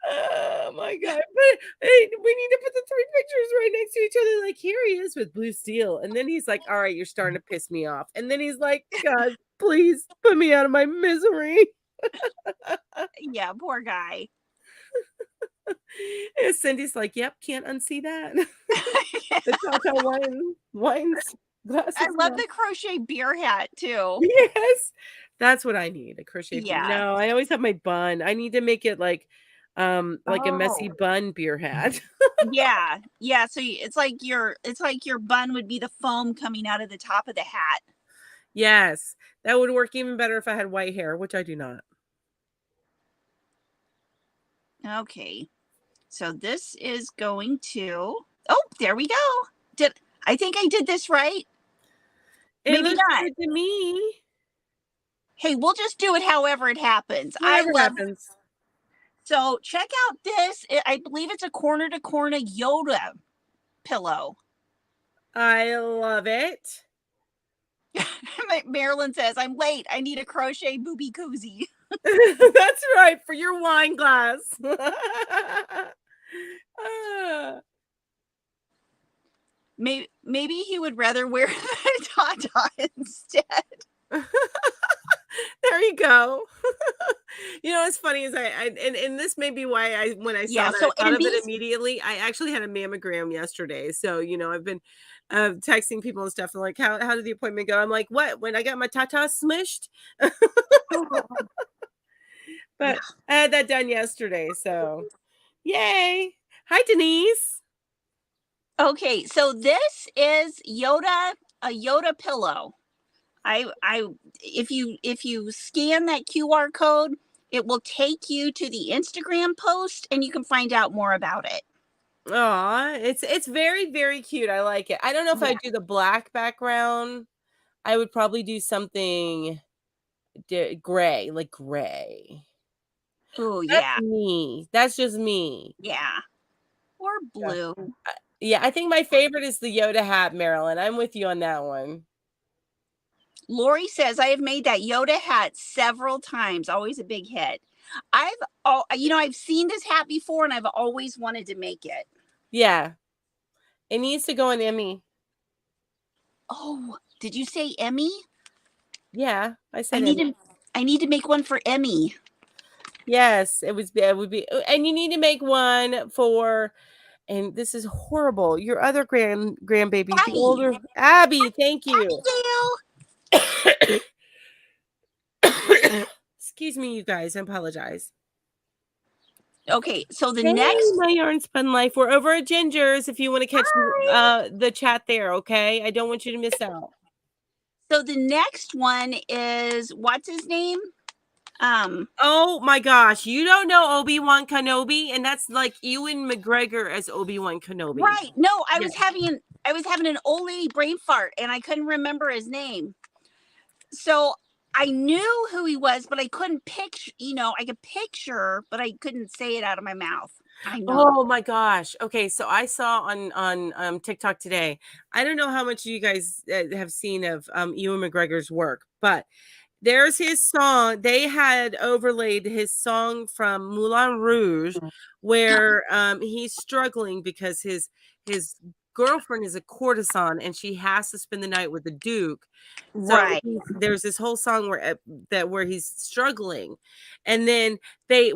Oh my god! But hey, we need to put the 3 pictures right next to each other. Like, here he is with blue steel, and then he's like, "All right, you're starting to piss me off," and then he's like, "God, please put me out of my misery." Yeah, poor guy. And Cindy's like, "Yep, can't unsee that." The Tata wines glasses. I love the crochet beer hat too. Yes, that's what I need, a crochet beer. Yeah. No, I always have my bun. I need to make it like a messy bun beer hat. Yeah. So it's like your bun would be the foam coming out of the top of the hat. Yes, that would work even better if I had white hair, which I do not. Okay, so this is going to. Oh, there we go. I think I did this right? Maybe looks not. Good to me. Hey, we'll just do it however it happens. Happens. So check out this. I believe it's a corner to corner Yoda pillow. I love it. Marilyn says, "I'm late. I need a crochet booby koozie." That's right, for your wine glass. Maybe he would rather wear the Tata instead. There you go. What's funny is and this may be why when I saw that, I thought of it immediately. I actually had a mammogram yesterday, so I've been texting people and stuff, and like, how did the appointment go? I'm like, what? When I got my Tata smushed. But I had that done yesterday, so yay! Hi, Denise. Okay, so this is a Yoda pillow. If you scan that QR code, it will take you to the Instagram post, and you can find out more about it. Aw, it's very, very cute. I like it. I don't know if I do the black background. I would probably do something gray, like gray. Oh, yeah. That's just me. Yeah. Or blue. Yeah, I think my favorite is the Yoda hat, Marilyn. I'm with you on that one. Lori says, I have made that Yoda hat several times. Always a big hit. I've seen this hat before and I've always wanted to make it. Yeah. It needs to go on Emmy. Oh, did you say Emmy? Yeah, I said I need to make one for Emmy. Yes, it would be, and you need to make one for, and this is horrible, your other grandbaby, the older Abby. Thank you. Excuse me, you guys. I apologize. Okay, so the Hey, next my yarn spun life. We're over at Ginger's. If you want to catch the chat there, okay? I don't want you to miss out. So the next one is, what's his name? Oh my gosh, you don't know Obi-Wan Kenobi, and that's like Ewan McGregor as Obi-Wan Kenobi. Right. No, I was having an old lady brain fart and I couldn't remember his name. So I knew who he was, but I couldn't picture, I could picture, but I couldn't say it out of my mouth. I know. Oh my gosh. Okay, so I saw on TikTok today. I don't know how much you guys have seen of Ewan McGregor's work, but there's his song. They had overlaid his song from Moulin Rouge, where he's struggling because his girlfriend is a courtesan and she has to spend the night with the Duke. So there's this whole song where he's struggling, and then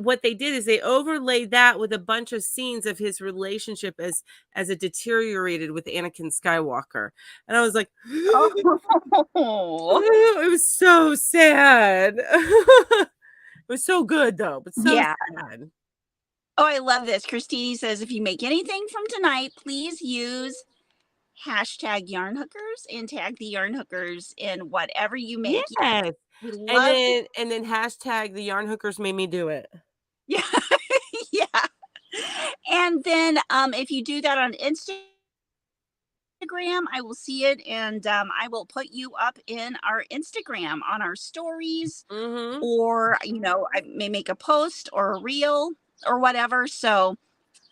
what they did is they overlaid that with a bunch of scenes of his relationship as it deteriorated with Anakin Skywalker, and I was like, oh, it was so sad. It was so good though, but so sad. Oh, I love this. Christine says, if you make anything from tonight, please use #yarnhookers and tag the yarn hookers in whatever you make. Yes. And then hashtag the yarn hookers made me do it. Yeah. Yeah. And then if you do that on Instagram, I will see it, and I will put you up in our Instagram on our stories, or I may make a post or a reel or whatever. So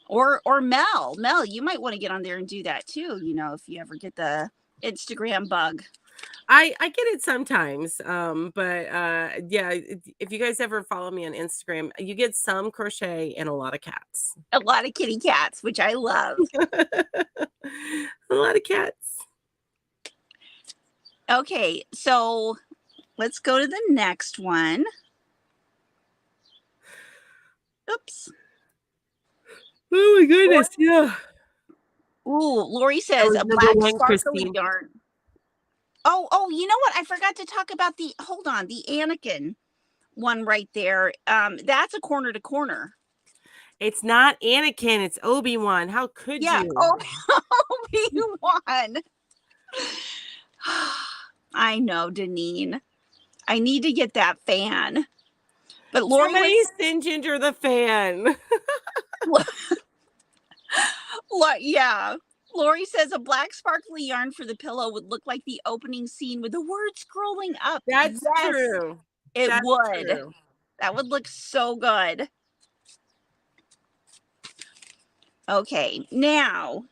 or Mel, you might want to get on there and do that too, if you ever get the Instagram bug. I get it sometimes, but yeah, if you guys ever follow me on Instagram, you get some crochet and a lot of cats. A lot of kitty cats, which I love. A lot of cats. Okay, so let's go to the next one. Oops. Oh my goodness, yeah. Ooh, Lori says a black sparkly yarn. Oh, you know what? I forgot to talk about the Anakin one right there. That's a corner to corner. It's not Anakin, it's Obi-Wan. How could you? Obi-Wan. I know, Deneen. I need to get that fan. But Lori, somebody send Ginger the fan. Yeah. Lori says a black sparkly yarn for the pillow would look like the opening scene with the word scrolling up. That's true. It would. True. That would look so good. Okay, now.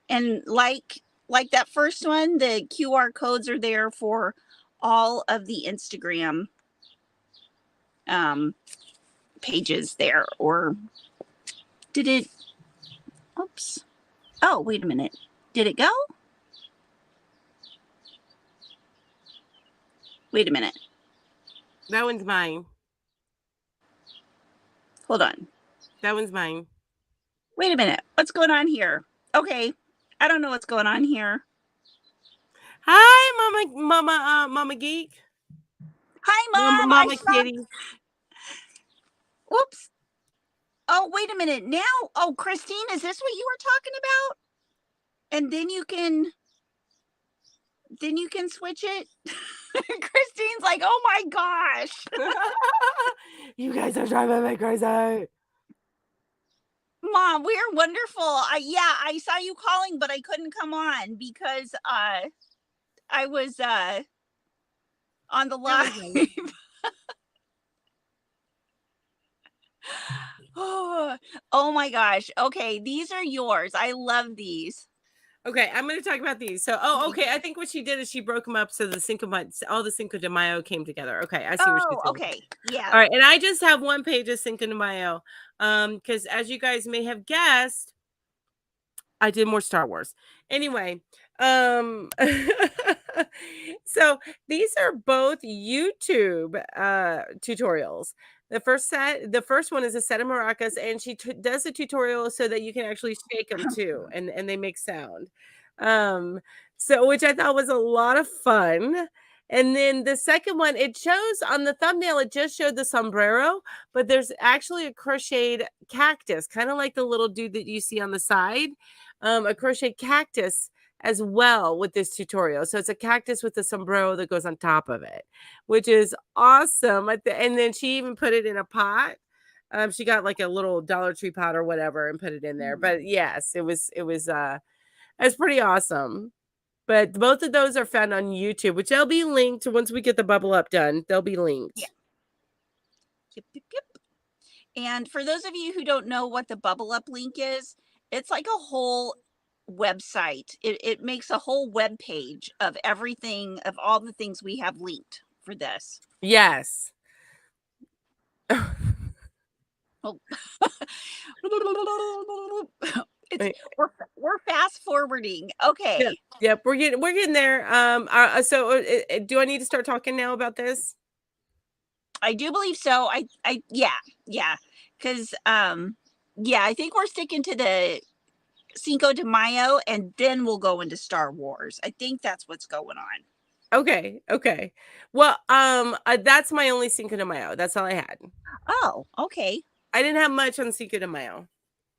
And like that first one, the QR codes are there for all of the Instagram pages there. Or did it? Oops. Oh, wait a minute. Did it go? Wait a minute. That one's mine. Hold on. That one's mine. Wait a minute. What's going on here? Okay. I don't know what's going on here. Hi, Mama Geek. Hi, Mom. Mama Kitty. Whoops. Oh, wait a minute. Now, Christine, is this what you were talking about? And then you can switch it. Christine's like, oh my gosh. You guys are driving me crazy. Mom, we're wonderful. I saw you calling, but I couldn't come on because I was on the live. Oh my gosh. Okay, these are yours. I love these. Okay, I'm going to talk about these. So, okay. I think what she did is she broke them up so all the Cinco de Mayo came together. Okay, I see what she's doing. Okay, yeah. All right, and I just have one page of Cinco de Mayo, because as you guys may have guessed, I did more Star Wars. Anyway, so these are both YouTube tutorials. The first one is a set of maracas, and she does a tutorial so that you can actually shake them too, and they make sound. So which I thought was a lot of fun. And then the second one, it shows on the thumbnail, it just showed the sombrero, but there's actually a crocheted cactus, kind of like the little dude that you see on the side, a crochet cactus as well with this tutorial. So it's a cactus with a sombrero that goes on top of it, which is awesome. And then she even put it in a pot. She got like a little Dollar Tree pot or whatever and put it in there. But yes, it's pretty awesome. But both of those are found on YouTube, which they'll be linked once we get the bubble up done. They'll be linked. Yeah. Yep. And for those of you who don't know what the bubble up link is, it's like a whole website. It makes a whole web page of everything, of all the things we have linked for this. Yes. Oh. We're fast forwarding. Okay. Yep, we're getting there. So do I need to start talking now about this? I do believe so. Yeah. Because I think we're sticking to the Cinco de Mayo, and then we'll go into Star Wars. I think that's what's going on. Okay. Well, that's my only Cinco de Mayo. That's all I had. Oh, okay. I didn't have much on Cinco de Mayo.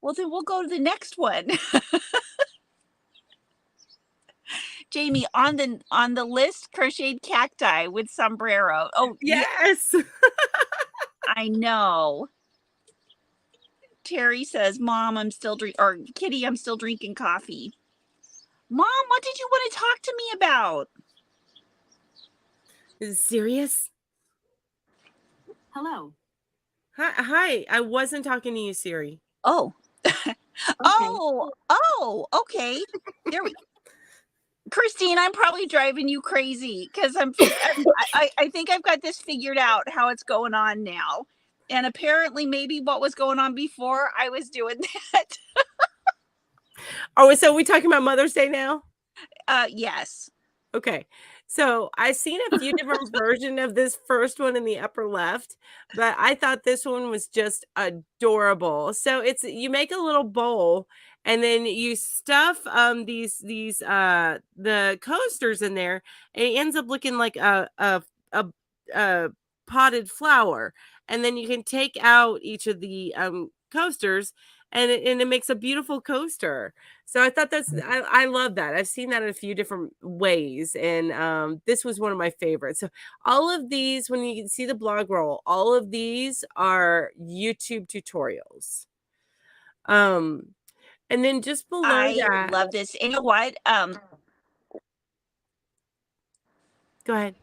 Well, then we'll go to the next one. Jamie, on the list, crocheted cacti with sombrero. Oh, yes. I know. Terry says, "Mom, Kitty, I'm still drinking coffee." Mom, what did you want to talk to me about? Is it serious? Hello. Hi. I wasn't talking to you, Siri. Oh. Okay. Okay. There we go. Christine, I'm probably driving you crazy because I think I've got this figured out how it's going on now. And apparently maybe what was going on before, I was doing that. Oh, so we talking about Mother's Day now? Yes. Okay. So I've seen a few different versions of this first one in the upper left, but I thought this one was just adorable. So you make a little bowl and then you stuff the coasters in there, and it ends up looking like a potted flower. And then you can take out each of the coasters, and it makes a beautiful coaster. So I thought I love that. I've seen that in a few different ways, and this was one of my favorites. So all of these, when you can see the blog roll, all of these are YouTube tutorials. And then just below I love this. And you know what? Go ahead.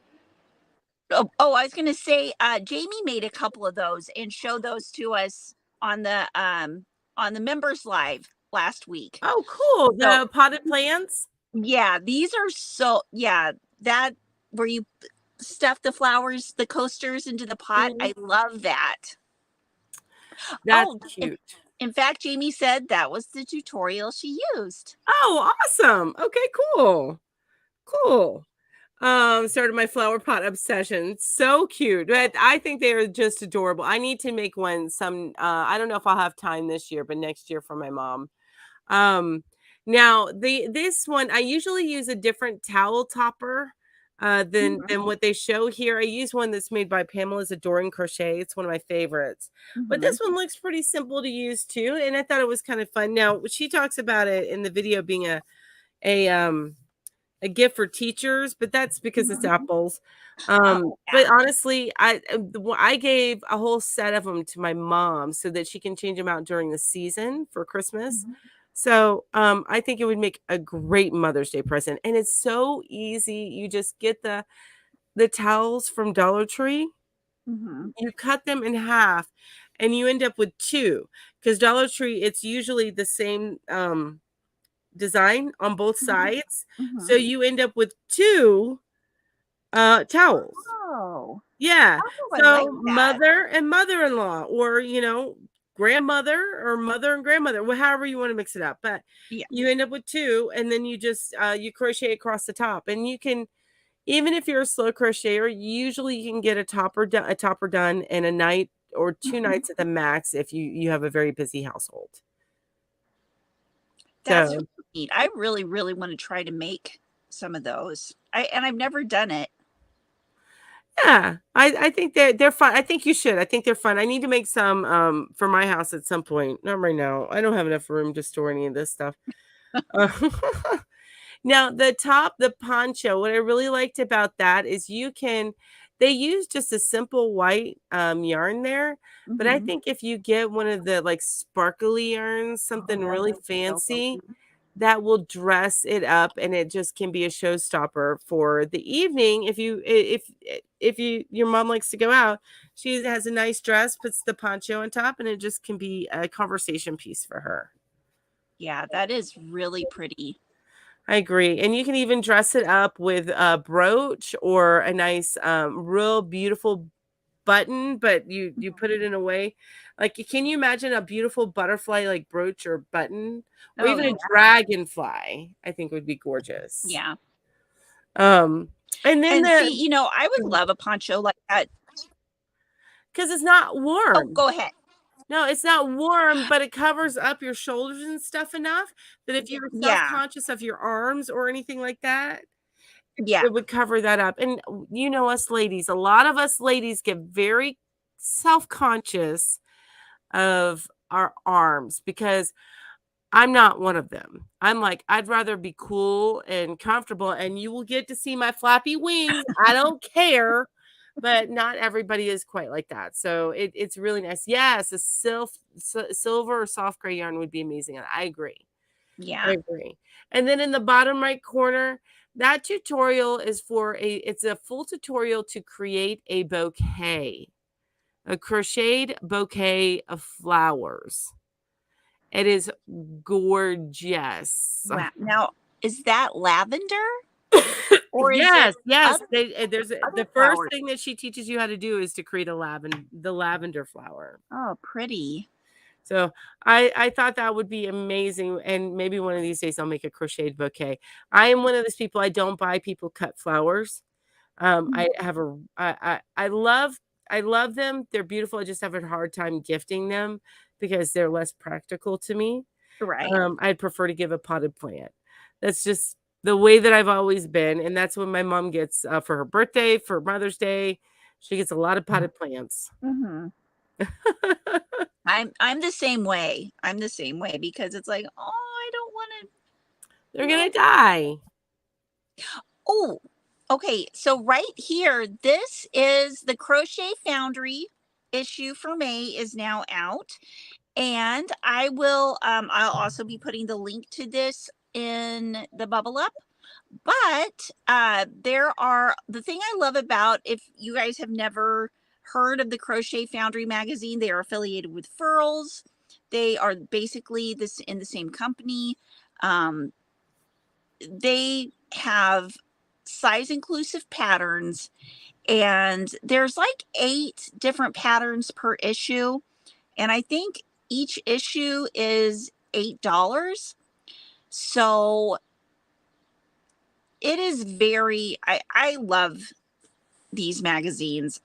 I was going to say, Jamie made a couple of those and showed those to us on the members live last week. Oh, cool. The potted plants. Yeah, these are that where you stuff the flowers, the coasters into the pot. I love that. That's cute. In fact, Jamie said that was the tutorial she used. Oh, awesome. Okay, cool. Started my flower pot obsession. So cute. But I think they are just adorable. I need to make one I don't know if I'll have time this year, but next year for my mom. Now this one, I usually use a different towel topper than what they show here. I use one that's made by Pamela's Adoring Crochet. It's one of my favorites. But this one looks pretty simple to use too, and I thought it was kind of fun. Now she talks about it in the video being a gift for teachers, but that's because it's apples. But honestly, I gave a whole set of them to my mom so that she can change them out during the season for Christmas. So I think it would make a great Mother's Day present, and it's so easy. You just get the towels from Dollar Tree, you cut them in half, and you end up with two, because Dollar Tree, it's usually the same design on both sides. Mm-hmm. So you end up with 2 towels. Oh. Yeah. Oh, I So like that. mother and mother-in-law, or, you know, grandmother or mother and grandmother, however you want to mix it up. But you end up with 2, and then you just you crochet across the top. And you can, even if you're a slow crocheter, usually you can get a topper done in a night or 2 nights at the max if you have a very busy household. That's really neat. I really, really want to try to make some of those. I've never done it. Yeah, I think they're fun. I think you should. I think they're fun. I need to make some for my house at some point. Not right now. I don't have enough room to store any of this stuff. Now the poncho, what I really liked about that is they use just a simple white yarn there. But I think if you get one of the like sparkly yarns, something really fancy, that will dress it up, and it just can be a showstopper for the evening. If your mom likes to go out, she has a nice dress, puts the poncho on top, and it just can be a conversation piece for her. Yeah, that is really pretty. I agree. And you can even dress it up with a brooch or a nice real beautiful button, but you put it in a way like, can you imagine a beautiful butterfly like brooch or button, or even a dragonfly? I think would be gorgeous. Yeah. And then see, you know, I would love a poncho like that because it's not warm. Oh, go ahead. No, it's not warm, but it covers up your shoulders and stuff enough that if you're self-conscious of your arms or anything like that, it would cover that up. And you know us ladies, a lot of us ladies get very self-conscious of our arms, because I'm not one of them. I'm like, I'd rather be cool and comfortable, and you will get to see my flappy wings. I don't care. But not everybody is quite like that. So it's really nice. Yes, a silver or soft gray yarn would be amazing. And I agree. Yeah. I agree. And then in the bottom right corner, that tutorial is it's a full tutorial to create a bouquet, a crocheted bouquet of flowers. It is gorgeous. Wow. Now, is that lavender? Or yes, yes. The first thing that she teaches you how to do is to create the lavender flower. Oh, pretty. So I thought that would be amazing, and maybe one of these days I'll make a crocheted bouquet. I am one of those people, I don't buy people cut flowers. I love them. They're beautiful. I just have a hard time gifting them because they're less practical to me. Right. I'd prefer to give a potted plant. That's just the way that I've always been, and that's what my mom gets for her birthday, for Mother's Day. She gets a lot of potted plants. I'm the same way. I'm the same way because it's like, oh, I don't want to. They're gonna die. Oh, okay. So right here, this is the Crochet Foundry issue for May is now out, and I will. I'll also be putting the link to this in the bubble up. But the thing I love about, if you guys have never heard of the Crochet Foundry magazine, they are affiliated with Furls. They are basically in the same company. They have size inclusive patterns, and there's like 8 different patterns per issue. And I think each issue is $8. So it is I love these magazines.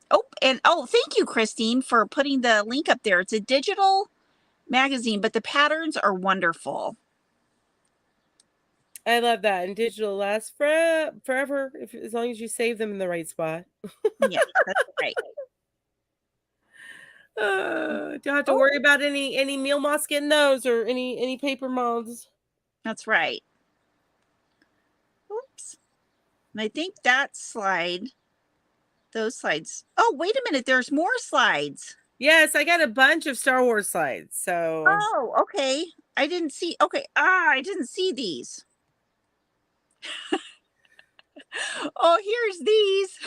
Oh, and thank you, Christine, for putting the link up there. It's a digital magazine, but the patterns are wonderful. I love that. And digital lasts forever as long as you save them in the right spot. Yeah, that's right. Don't have to worry about any meal moths getting those, or any paper moths. That's right. Oops. And I think those slides. Oh, wait a minute. There's more slides. Yes, I got a bunch of Star Wars slides. So. Oh, okay. I didn't see. Okay. I didn't see these. Oh, here's these.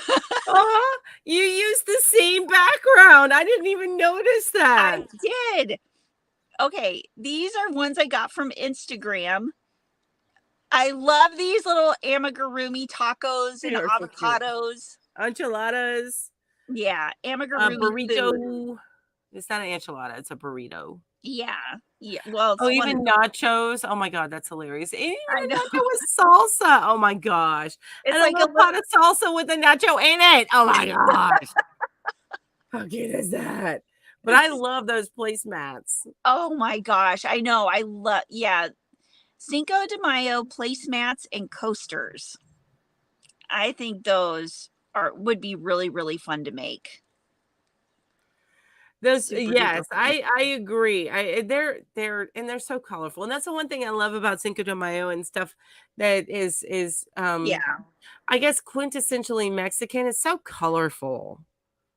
You used the same background. I didn't even notice that. I did. Okay, these are ones I got from Instagram. I love these little amigurumi tacos and They are so cute. avocados. Enchiladas. Yeah, amigurumi food. Burrito. It's not an enchilada, it's a burrito. Yeah, yeah. Well, Oh, it's one of even nachos. Oh my god, that's hilarious. And even I a know. nacho with salsa. Oh my gosh. It's And a like a little pot of salsa with a nacho in it. Oh my gosh. How cute is that? But I love those placemats. oh my gosh, I know. I love yeah. Cinco de Mayo placemats and coasters. I think those would be really, really fun to make. Those Super duper yes, fun. I agree. They're so colorful. And that's the one thing I love about Cinco de Mayo and stuff that is Yeah, I guess quintessentially Mexican. It's so colorful.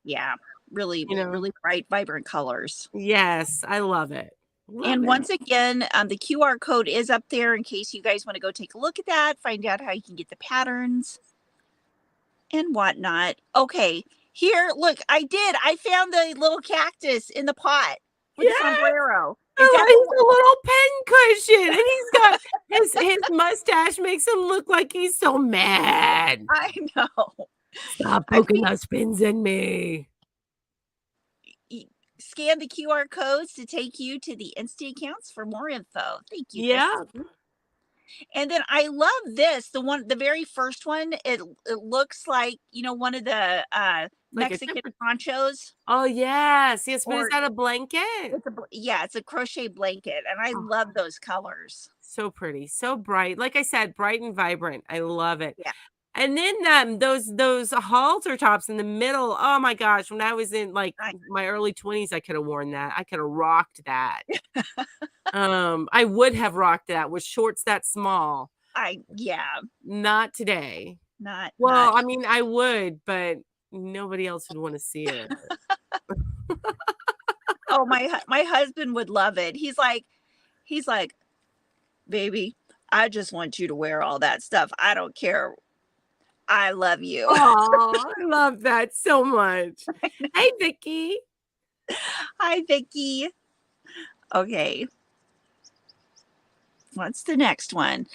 yeah. Really, You know? really bright, vibrant colors. Yes, I love it. Love And it. once again, the QR code is up there in case you guys want to go take a look at that, find out how you can get the patterns and whatnot. Okay, here, look, I found the little cactus in the pot with the Yes! sombrero. Is that He's a little pen cushion, and he's got his mustache makes him look like he's so mad. I know. Stop I poking those pins in me. scan the QR codes to take you to the Insta accounts for more info. Thank you, Yeah, Christine. And then I love this, the very first one, it looks like, one of the, like a Mexican temperature. ponchos Oh, yes, yes, but is or that a blanket? it's a crochet blanket, and I Oh, love those colors. so pretty, so bright. Like I said, bright and vibrant. I love it. Yeah. And then, those halter tops in the middle, oh my gosh, when I was in, like, I my early 20s, I coulda worn that. I coulda rocked that. I would have rocked that with shorts that small. yeah, Not today. not Well, I mean, I would, but nobody else would wanna see it. oh, my husband would love it. He's like, "Baby, I just want you to wear all that stuff. I don't care. I love you." Aw, I love that so much. Hey, Vicky. Hi, Vicky. Okay. What's the next one?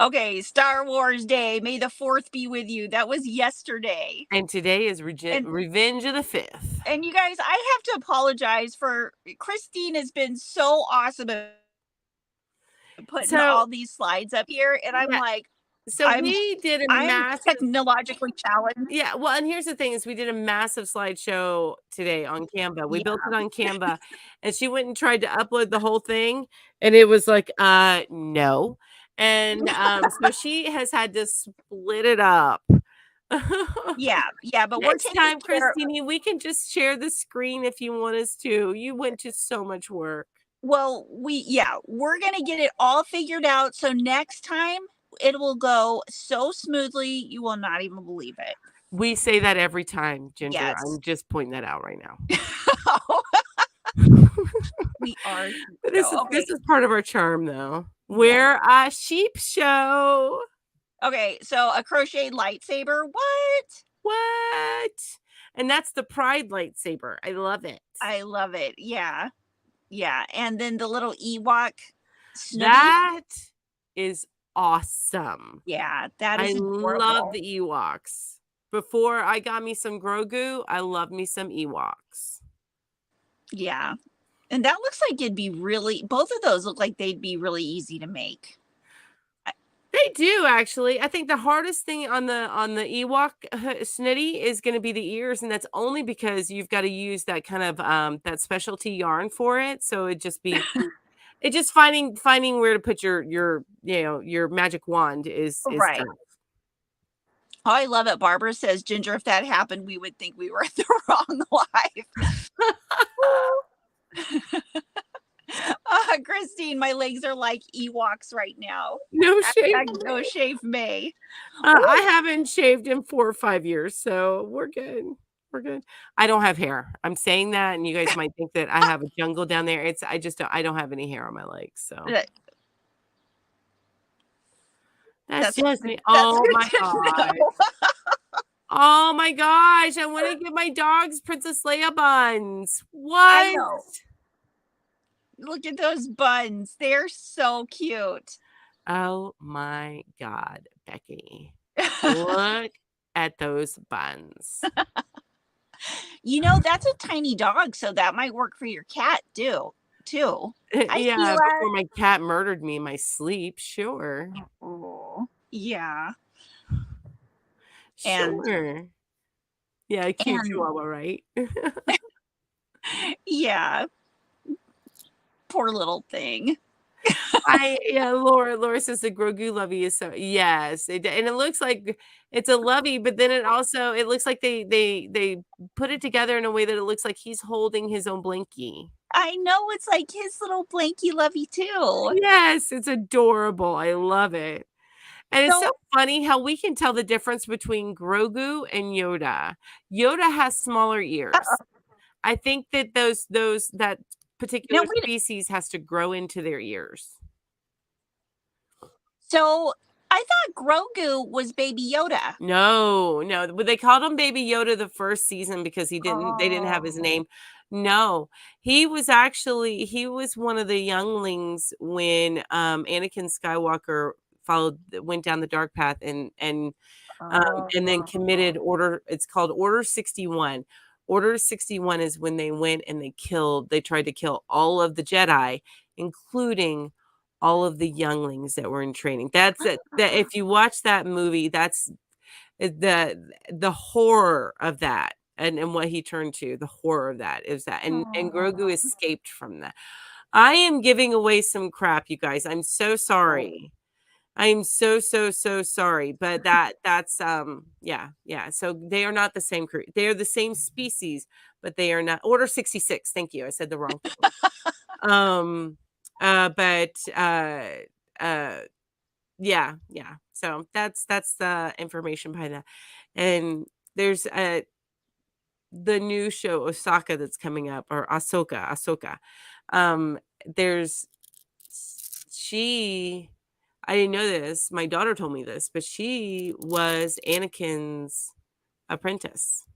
Okay, Star Wars Day. May the 4th be with you. That was yesterday. And today is And Revenge of the 5th. and you guys, I have to apologize for Christine has been so awesome at putting So all these slides up here, and I'm yeah, like, so we did a I'm massive technologically challenged. yeah, well, and here's the thing is we did a massive slideshow today on Canva. We built Yeah. it on Canva, and she went and tried to upload the whole thing, and it was like, no." And, so she has had to split it up. Yeah, yeah, but we're Next taking time, care Christine, we can just share the screen if you want us to. You went to so much work. well, we're gonna get it all figured out, so next time, it will go so smoothly, you will not even believe it. We say that every time, Ginger. Yes. I'm just pointing that out right now. We are This is okay. part of our charm, though. Yeah. We're a sheep show. Okay, so a crochet lightsaber, what? What? And that's the Pride lightsaber. I love it. I love it, yeah, yeah, and then the little Ewok Snooky. That is awesome. Yeah, that I is love adorable. the Ewoks. Before I got me some Grogu, I love me some Ewoks. Yeah, and that looks like it'd be both of those look like they'd be really easy to make. They do actually. I think the hardest thing on the Ewok snitty is gonna be the ears, and that's only because you've gotta use that kind of, that specialty yarn for it, so it just finding where to put your magic wand is Right. tough. Oh, I love it. Barbara says, "Ginger, if that happened, we would think we were in the wrong life." Christine, my legs are like Ewoks right now. No shave. No shave May. I haven't shaved in 4 or 5 years, so we're good. We're good. I don't have hair. I'm saying that, and you guys might think that I have a jungle down there. I don't have any hair on my legs, so that's just me. Oh my gosh. Oh my gosh, I wanna get my dogs Princess Leia buns. I What? know. Look at those buns. They're so cute. Oh my God, Becky. Look at those buns. You know, that's a tiny dog, so that might work for your cat too. Hi, Yeah, Sheila. before my cat murdered me in my sleep, sure. Oh, yeah. And Sure. Yeah, cute and chihuahua, right? yeah, poor little thing. Yeah, Laura says the Grogu lovey is so yes, and it looks like it's a lovey, but then it looks like they put it together in a way that it looks like he's holding his own blankie. I know it's like his little blankie lovey too. Yes, it's adorable. I love it. And it's so So, funny how we can tell the difference between Grogu and Yoda. Yoda has smaller ears. uh-oh. I think that that Now particular wait. species has to grow into their ears. So I thought Grogu was Baby Yoda. No, but they called him Baby Yoda the first season because they didn't have his Oh. name. No, he was one of the younglings when Anakin Skywalker went down the dark path and then committed Oh. it's called Order 61. Order 61 is when they went and they tried to kill all of the Jedi, including all of the younglings that were in training. That's it. That if you watch that movie, that's the horror of that and what he turned to, the horror of that is that and Grogu Oh. escaped from that. I am giving away some crap, you guys. I'm so Oh. sorry. I'm so sorry, but yeah. So they are not the same they are the same species, but they are not Order 66. Thank you. I said the wrong thing. Um but uh yeah. So that's the information behind that. And there's the new show Osaka that's coming up or Ahsoka. There's she I didn't know this. My daughter told me this, but she was Anakin's apprentice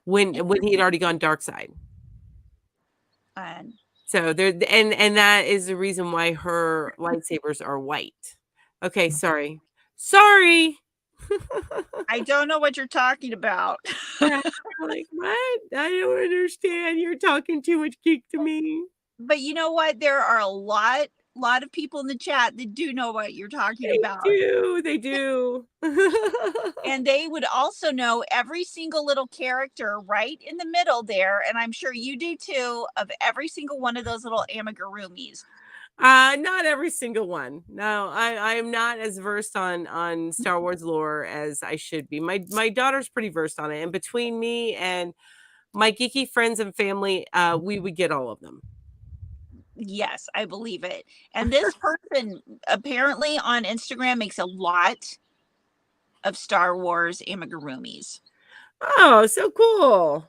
when he had already gone dark side. And So there and that is the reason why her lightsabers are white. Okay, sorry. Sorry. I don't know what you're talking about. Yeah, I'm like, "What? I don't understand. You're talking too much geek to me." But you know what? There are a lot of people in the chat that do know what you're talking about. They do. And they would also know every single little character right in the middle there, and I'm sure you do too, of every single one of those little amigurumis. Not every single one. No, I am not as versed on Star Wars lore as I should be. My daughter's pretty versed on it, and between me and my geeky friends and family, we would get all of them. Yes, I believe it. And this person apparently on Instagram makes a lot of Star Wars amigurumis. Oh, so cool.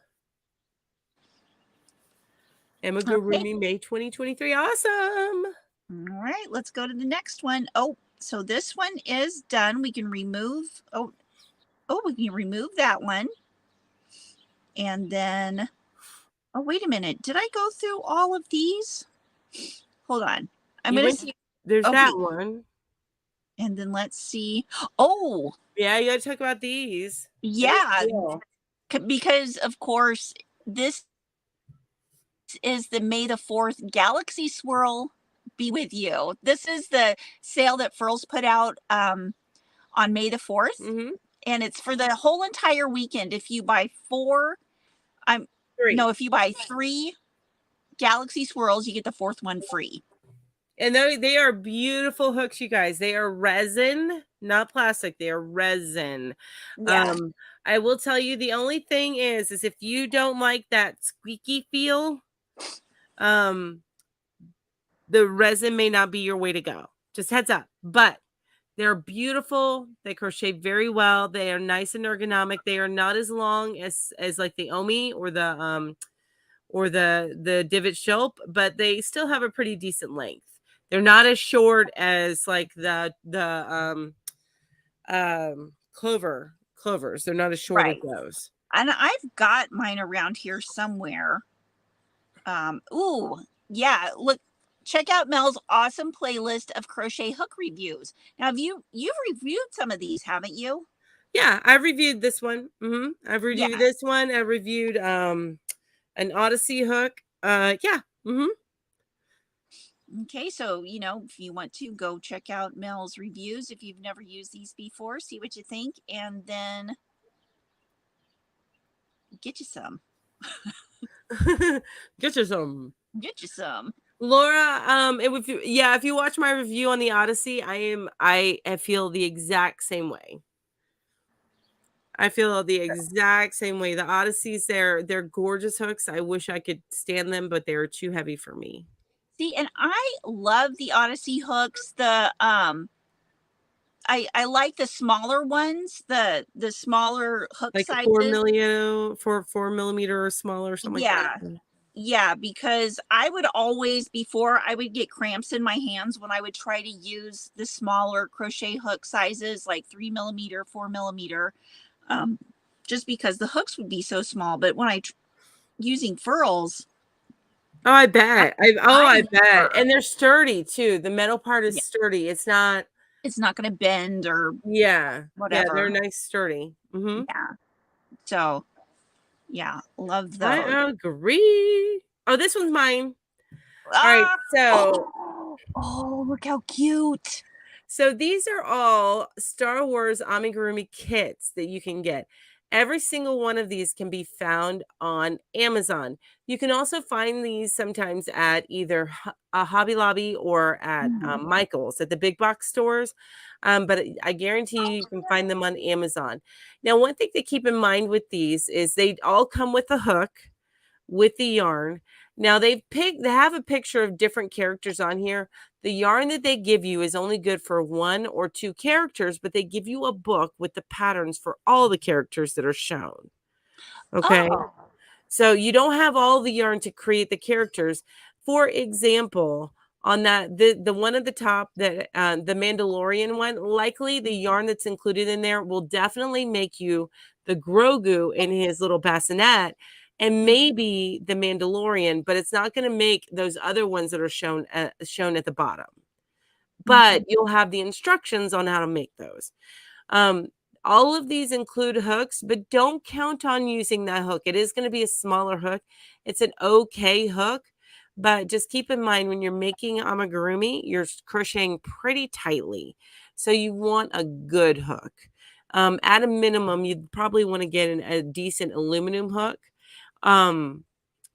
Okay. Amigurumi May 2023. Awesome. All right, let's go to the next one. Oh, so this one is done. We can remove, we can remove that one. And then, oh, wait a minute. Did I go through all of these? Hold on. I'm going to see. There's Okay. that one. And then let's see. Oh, Yeah, you gotta talk about these. yeah. Because, of course, this is the May the 4th Galaxy Swirl Be With You. This is the sale that Furls put out on May the 4th. Mm-hmm. And it's for the whole entire weekend. If you buy if you buy 3 Galaxy Swirls, you get the 4th one free. And they are beautiful hooks, you guys. They are resin, not plastic. They are resin. Yeah. I will tell you the only thing is if you don't like that squeaky feel, the resin may not be your way to go. Just heads up. But they're beautiful. They crochet very well. They are nice and ergonomic. They are not as long as like the Omi or the divot shelp, but they still have a pretty decent length. They're not as short as like the clovers. They're not as short as those. And I've got mine around here somewhere. Ooh, yeah. Look, check out Mel's awesome playlist of crochet hook reviews. Now, you've reviewed some of these, haven't you? Yeah, I've reviewed this one. I've Yeah. reviewed this one. I reviewed an Odyssey hook. Yeah. Okay, so if you want to go check out Mel's reviews, if you've never used these before, see what you think, and then get you some. Get you some. Get you some. Laura, if you watch my review on the Odyssey, I feel the exact same way. I feel the exact same way. The Odysseys, they're gorgeous hooks. I wish I could stand them, but they're too heavy for me. See, and I love the Odyssey hooks. I like the smaller ones, the smaller hook Like a 4 sizes. millimeter, 4 millimeter or smaller, something like Yeah. that. Yeah, because I would always, before I would get cramps in my hands when I would try to use the smaller crochet hook sizes, like 3 millimeter, 4 millimeter, just because the hooks would be so small. But when using furls, Oh, I bet. I bet. never. And they're sturdy too. The metal part is Yeah, sturdy. It's not. it's not going to bend or Yeah. Yeah, they're whatever. nice sturdy. Yeah. So, yeah, love those. I agree. Oh, this one's mine. All right. Ah! So Oh, look how cute. So these are all Star Wars amigurumi kits that you can get. Every single one of these can be found on Amazon. You can also find these sometimes at either a Hobby Lobby or at Michael's at the big box stores. But I guarantee you can find them on Amazon. Now, one thing to keep in mind with these is they all come with a hook with the yarn. Now they have a picture of different characters on here. The yarn that they give you is only good for 1 or 2 characters, but they give you a book with the patterns for all the characters that are shown. Okay. Oh. So you don't have all the yarn to create the characters. For example, on that the one at the top, that the Mandalorian one, likely the yarn that's included in there will definitely make you the Grogu in his little bassinet and maybe the Mandalorian, but it's not going to make those other ones that are shown at the bottom. But you'll have the instructions on how to make those. All of these include hooks, but don't count on using that hook. It is going to be a smaller hook. It's an okay hook, but just keep in mind when you're making amigurumi, you're crocheting pretty tightly. So you want a good hook. At a minimum, you'd probably want to get a decent aluminum hook.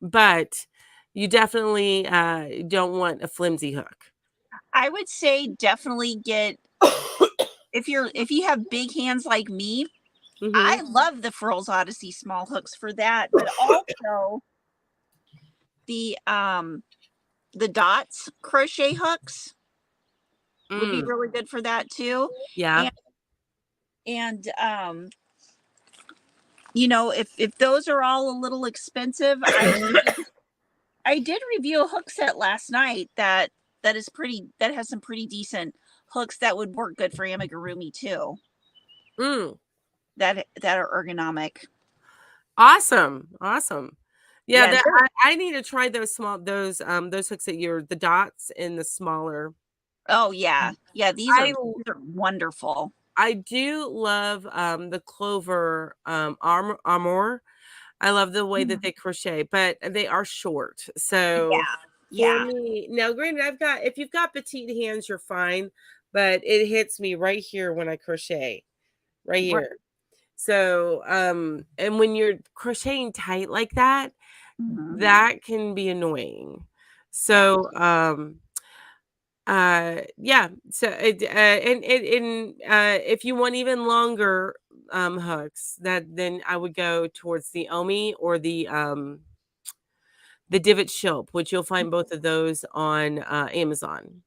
But you definitely don't want a flimsy hook. I would say definitely get if you have big hands like me. I love the Furls Odyssey small hooks for that, but also the dots crochet hooks would be really good for that too. Yeah. And if those are all a little expensive, I did review a hook set last night that has some pretty decent hooks that would work good for amigurumi too. That are ergonomic. Awesome. Yeah, Yeah, I need to try those hooks that the dots in the smaller. Oh yeah. Yeah, these are wonderful. I do love the Clover armor. I love the way that they crochet, but they are short. So for me, now granted, if you've got petite hands, you're fine, but it hits me right here when I crochet. Right here. Right. So and when you're crocheting tight like that, that can be annoying. So yeah, so if you want even longer hooks, then I would go towards the Omi or the divot shilp, which you'll find both of those on Amazon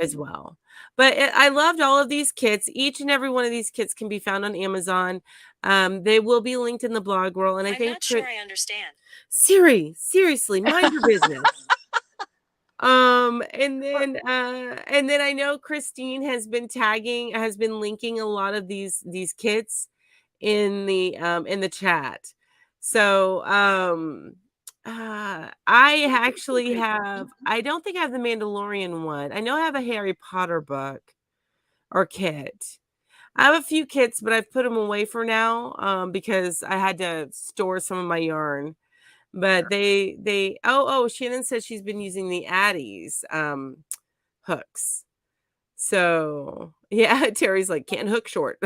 as well. But I loved all of these kits. Each and every one of these kits can be found on Amazon. They will be linked in the blog roll, and I'm not sure I understand. Siri, seriously, mind your business. And then I know Christine has been linking a lot of these kits in the chat. So I actually have I don't think I have the Mandalorian one. I know I have a Harry Potter book or kit. I have a few kits, but I've put them away for now, because I had to store some of my yarn. But Shannon says she's been using the Addie's, hooks. So, yeah, Terry's like, "Can't hook short."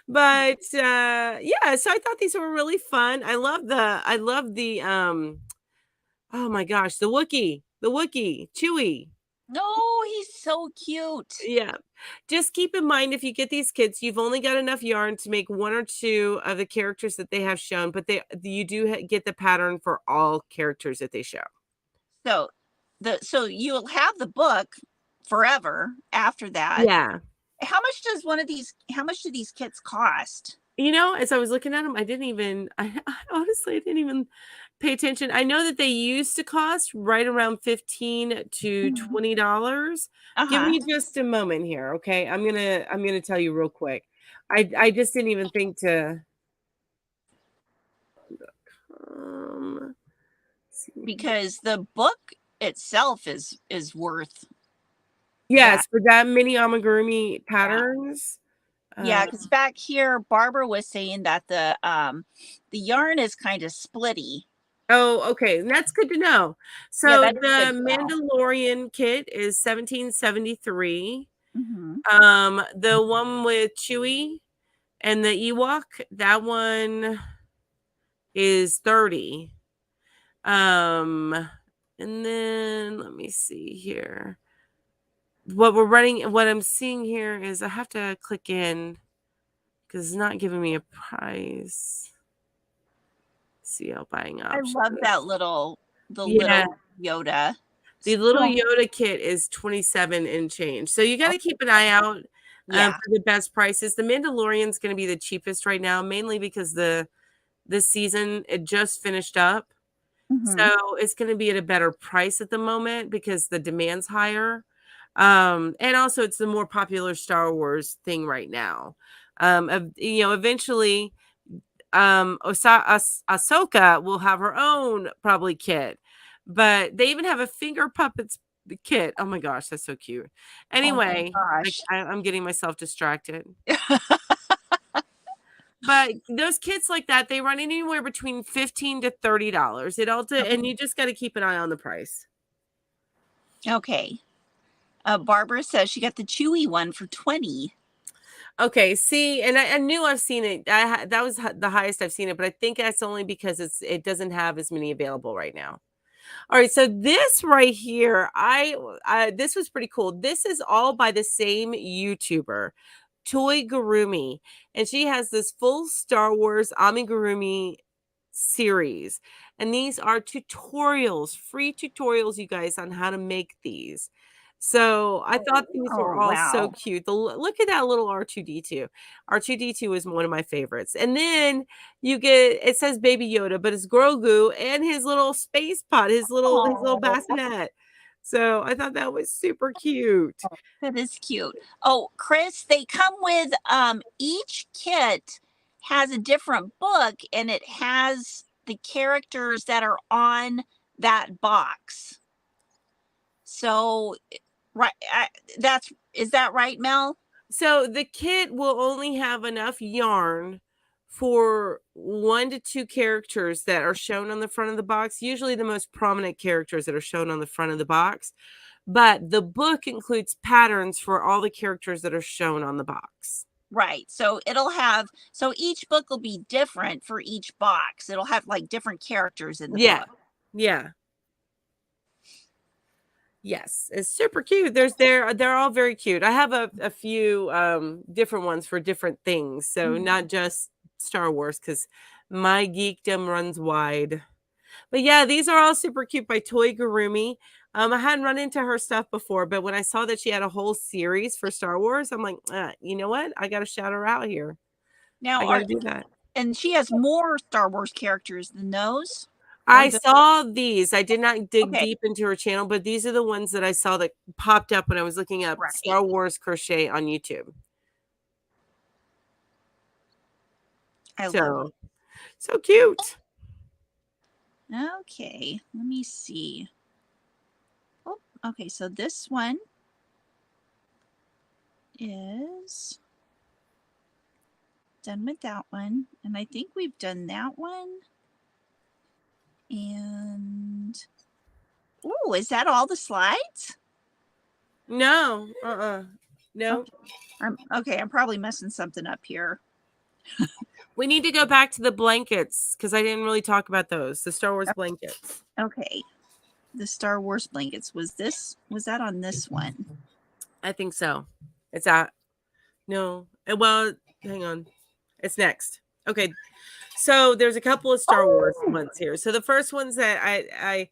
But, yeah, so I thought these were really fun. I love the, oh my gosh, the Wookiee, Chewie. No, he's so cute. Yeah. Just keep in mind if you get these kits, you've only got enough yarn to make 1 or 2 of the characters that they have shown, but you do get the pattern for all characters that they show. So you'll have the book forever after that. Yeah. How much do these kits cost? You know, as I was looking at them, I honestly, I didn't even pay attention. I know that they used to cost right around $15 to Mhm. $20. Give Uh-huh. me just a moment here, okay? I'm gonna tell you real quick. I just didn't even think to see. Because the book itself is worth that. Yes, for that mini amigurumi Yeah. patterns. Yeah, Uh, because back here, Barbara was saying that the yarn is kind of splitty. oh, okay, and that's good to know. Yeah, So that is good the to know. Mandalorian kit is 1773. Mhm. The one with Chewie and the Ewok, that one is 30. Um, and then let me see here. What I'm seeing here is I have to click in because it's not giving me a price. CL buying I love that options. the Yeah, little Yoda. the little So Yoda kit is 27 and change. So you got to keep an eye out yeah. for the best prices. The Mandalorian's going to be the cheapest right now, mainly because this season it just finished up. Mhm. So it's going to be at a better price at the moment because the demand's higher. And also it's the more popular Star Wars thing right now. Eventually Ahsoka will have her own probably kit, but they even have a finger puppets kit. Oh my gosh, that's so cute. Oh my Anyway, gosh. I'm getting myself distracted. But those kits like that, they run anywhere between $15 to $30. And you just got to keep an eye on the price. Okay. Barbara says she got the Chewy one for 20. Okay, see, and I knew I've seen it. That was the highest I've seen it, but I think that's only because it doesn't have as many available right now. All right, so this right here, this was pretty cool. This is all by the same YouTuber, Toy Gurumi, and she has this full Star Wars amigurumi series. And these are tutorials, free tutorials, you guys, on how to make these. So I thought these Oh, were all so wow. cute. Look at that little R2D2. R2D2 is one of my favorites. And then it says Baby Yoda, but it's Grogu and his little space pod, his little Oh, bassinet. So I thought that was super cute. that is cute. Oh, Chris, they come with each kit has a different book and it has the characters that are on that box. So, right, is that right, Mel? So the kit will only have enough yarn for 1 to 2 characters that are shown on the front of the box, usually the most prominent characters that are shown on the front of the box. But the book includes patterns for all the characters that are shown on the box. Right. So each book will be different for each box. It'll have like different characters in the Yeah. book. Yeah. Yes, it's super cute. They're all very cute. I have a few different ones for different things. So Mhm. not just Star Wars, because my geekdom runs wide. But yeah, these are all super cute by Toy Gurumi. I hadn't run into her stuff before, but when I saw that she had a whole series for Star Wars, I'm like, you know what? I got to shout her out here. I Now, got to do that. and she has more Star Wars characters than those, or I the saw these. I did not dig okay, deep into her channel, but these are the ones that I saw that popped up when I was looking up right? Star Wars crochet on YouTube. I love. So cute. Okay, let me see. Oh, okay, so this one is done with that one. And I think we've done that one. And oh, is that all the slides? No, no. Okay, I'm probably messing something up here. We need to go back to the blankets because I didn't really talk about those. The Star Wars blankets. Okay. The Star Wars blankets. Was that on this one? I think so. It's at no. Well, hang on. It's next. Okay. So there's a couple of Star Wars ones here. So the first ones that I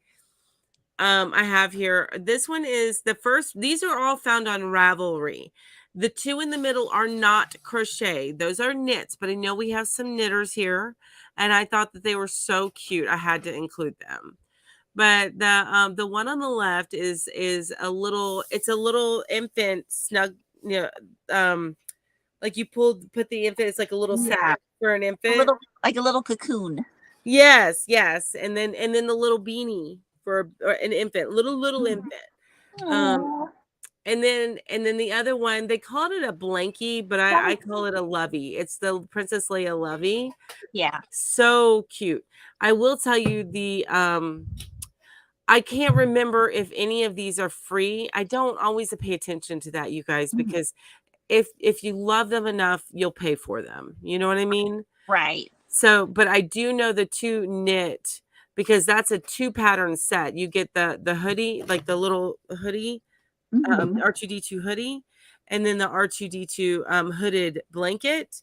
have here, this one is the first. These are all found on Ravelry. The two in the middle are not crochet. Those are knits, but I know we have some knitters here, and I thought that they were so cute. I had to include them. But the one on the left is a little. It's a little infant snug. Like you put the infant. It's like a little sack for an infant, like a little cocoon. Yes, and then the little beanie for an infant, little infant. And then the other one, they called it a blankie, but I call it a lovey. It's the Princess Leia lovey. Yeah. So cute. I will tell you I can't remember if any of these are free. I don't always pay attention to that, you guys, because if you love them enough, you'll pay for them. You know what I mean? Right. So, but I do know the two knit because that's a 2-pattern set. You get the hoodie, like the little hoodie, R2D2 hoodie, and then the R2D2 hooded blanket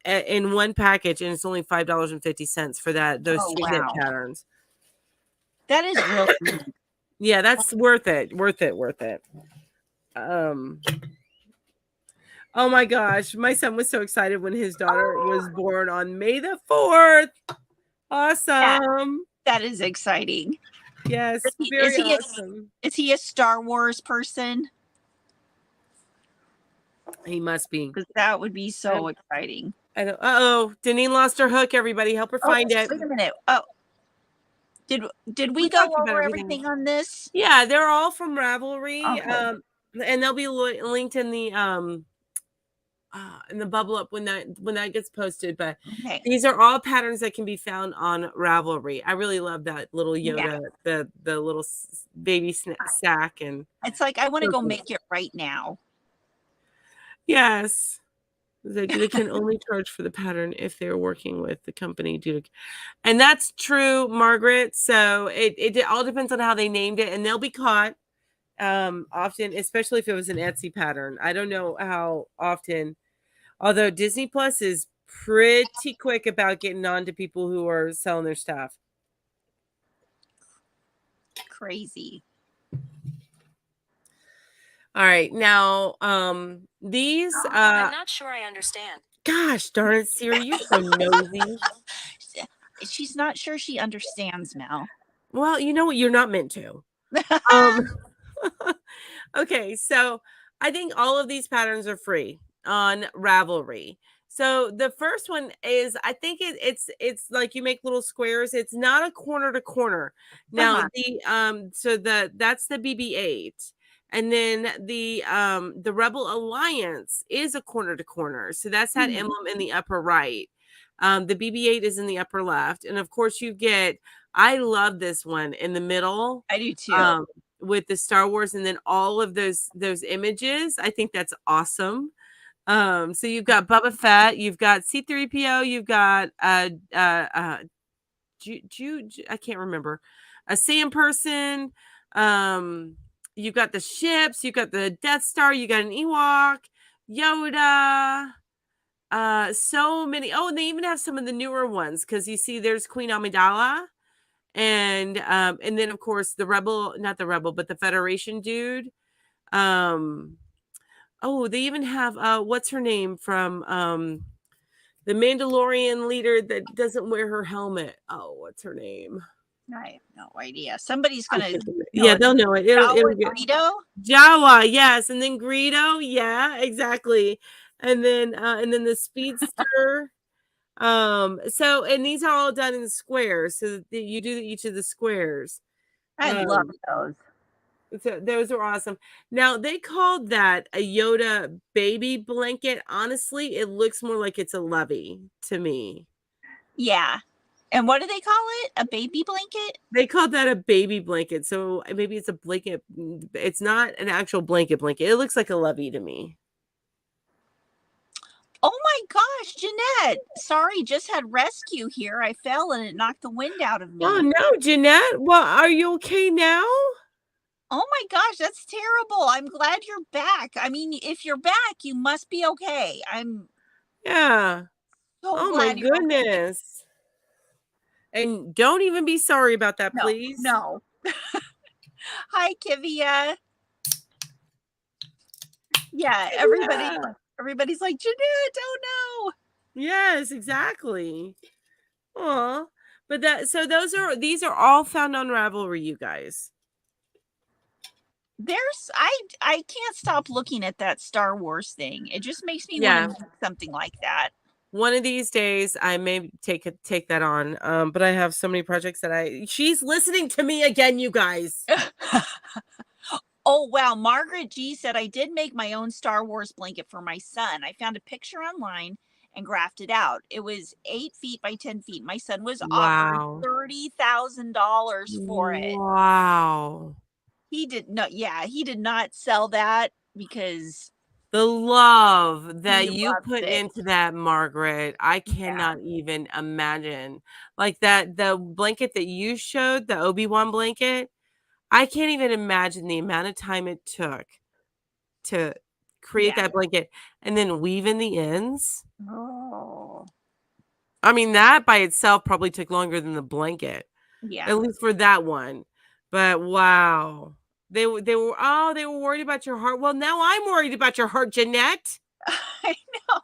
in one package, and it's only $5.50 for those two knit patterns. That is really yeah, that's worth it. Oh my gosh, my son was so excited when his daughter was born on May the 4th. Awesome. That is exciting. Yes, very awesome. Is he a Star Wars person? He must be. Because that would be so exciting. I know. Uh-oh, Deneen lost her hook, everybody. Help her find it. Wait a minute. Oh. Did we go over everything on this? Yeah, they're all from Ravelry. Okay. And they'll be linked in the bubble up when that gets posted. But these are all patterns that can be found on Ravelry. I really love that little Yoda, the little baby sack, and it's like I want to go make it right now. Yes. They can only charge for the pattern if they're working with the company and that's true, Margaret. So it all depends on how they named it, and they'll be caught often, especially if it was an Etsy pattern. I don't know how often, although Disney Plus is pretty quick about getting on to people who are selling their stuff. Crazy. All right, now these I'm not sure I understand. Gosh darn it, Siri, you're so nosy. She's not sure she understands, Mel. Well, you know what, you're not meant to. Okay, so I think all of these patterns are free on Ravelry. So the first one is, I think it's like you make little squares. It's not a corner to corner. Now that's the BB-8. And then the Rebel Alliance is a corner to corner. So that's that emblem in the upper right. The BB-8 is in the upper left. And of course you get, I love this one in the middle. I do too. With the Star Wars and then all of those images. I think that's awesome. So you've got Boba Fett, you've got C-3PO, you've got I can't remember, a Sam person. You've got the ships, you've got the Death Star, you got an Ewok, Yoda, so many. Oh, and they even have some of the newer ones because you see there's Queen Amidala, and then of course the the Federation dude. Oh, they even have what's her name from the Mandalorian leader that doesn't wear her helmet. Oh, what's her name? I have no idea. Somebody's gonna they'll know it. It'll get Greedo? Jawa, yes, and then Greedo, yeah, exactly. And then the speedster. So, and these are all done in squares. So that you do each of the squares. I love those. So those are awesome. Now they called that a Yoda baby blanket. Honestly, it looks more like it's a lovey to me. Yeah. And what do they call it? A baby blanket? They called that a baby blanket. So maybe it's a blanket. It's not an actual blanket. It looks like a lovey to me. Oh my gosh, Jeanette. Sorry, just had rescue here. I fell and it knocked the wind out of me. Oh no, Jeanette. Well, are you okay now? Oh my gosh, that's terrible. I'm glad you're back. I mean, if you're back, you must be okay. I'm Yeah. so Oh my glad you're okay. goodness. And don't even be sorry about that, please. No. Hi, Kivia. Yeah, everybody's like, Jeanette, oh no. Yes, exactly. Aw. But these are all found on Ravelry, you guys. I can't stop looking at that Star Wars thing. It just makes me want to do something like that. One of these days I may take that on. But I have so many projects that she's listening to me again, you guys. Oh, wow. Margaret G said, I did make my own Star Wars blanket for my son. I found a picture online and graphed it out. It was 8 feet by 10 feet. My son was offered $30,000 for it. Wow. He did not sell that because the love that you put into that, Margaret, I cannot even imagine. Like the blanket that you showed, the Obi-Wan blanket, I can't even imagine the amount of time it took to create that blanket and then weave in the ends. Oh. I mean, that by itself probably took longer than the blanket. Yeah. At least for that one. But wow. They were worried about your heart. Well, now I'm worried about your heart, Jeanette. I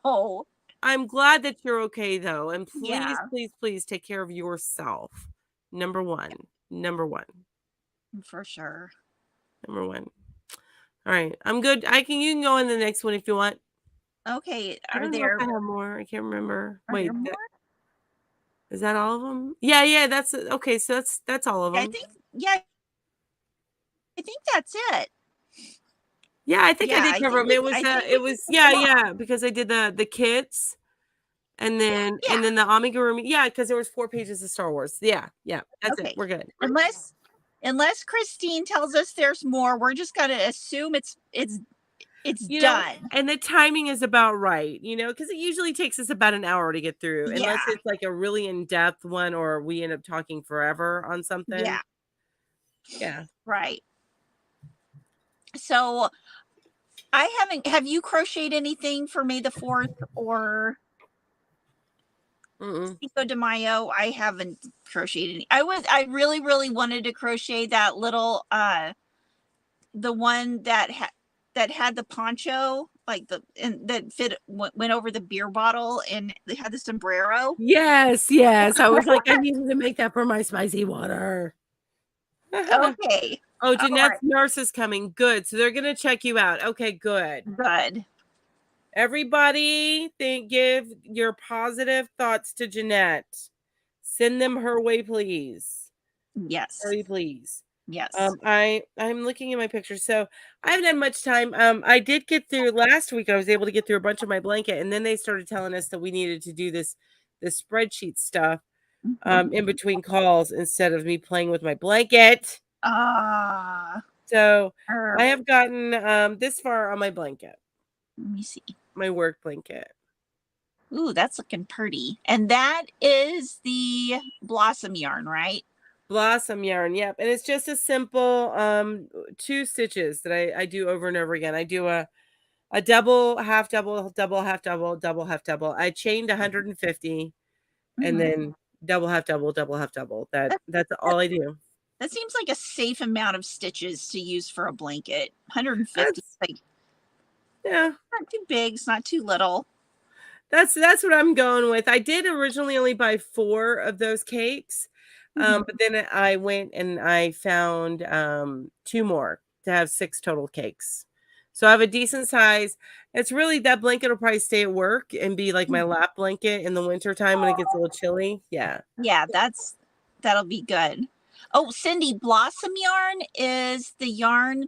know. I'm glad that you're okay though. And please, please, please take care of yourself. Number one. For sure. Number one. All right. I'm good. You can go in the next one if you want. Okay. I don't know if I have more. I can't remember. Wait. More? Is that all of them? Yeah. That's okay. So that's all of them. I think that's it. Yeah, I think I did cover them. It was because I did the kits and then the amigurumi. Yeah, because there was 4 pages of Star Wars. Yeah. That's it. We're good. Unless Christine tells us there's more, we're just gonna assume it's done. And the timing is about right, because it usually takes us about an hour to get through, unless it's like a really in-depth one or we end up talking forever on something. Yeah. Right. So have you crocheted anything for May the 4th or Cinco de Mayo? I haven't crocheted any. I really, really wanted to crochet that little, the one that had the poncho, like that went over the beer bottle and they had the sombrero. Yes. I was like, I needed to make that for my spicy water. Okay. Oh, Jeanette's nurse is coming. Good. So they're going to check you out. Okay, good. Everybody, give your positive thoughts to Jeanette. Send them her way, please. Yes. Hurry, please. Yes. I'm looking at my pictures. So I haven't had much time. I did get through last week. I was able to get through a bunch of my blanket, and then they started telling us that we needed to do this spreadsheet stuff in between calls instead of me playing with my blanket. So I have gotten this far on my blanket. Let me see. My work blanket. Ooh, that's looking pretty. And that is the blossom yarn, right? Blossom yarn, yep. And it's just a simple 2 stitches that I do over and over again. I do a double, half double, double, half double, double, half double. I chained 150 and then double, half double, double, half double. That's all I do. That seems like a safe amount of stitches to use for a blanket. 150. Not too big, it's not too little. That's what I'm going with. I did originally only buy 4 of those cakes. But then I went and I found 2 more to have 6 total cakes. So I have a decent size. It's really, that blanket will probably stay at work and be like my lap blanket in the winter time when it gets a little chilly. Yeah. Yeah, that'll be good. Oh, Cindy, Blossom yarn is the yarn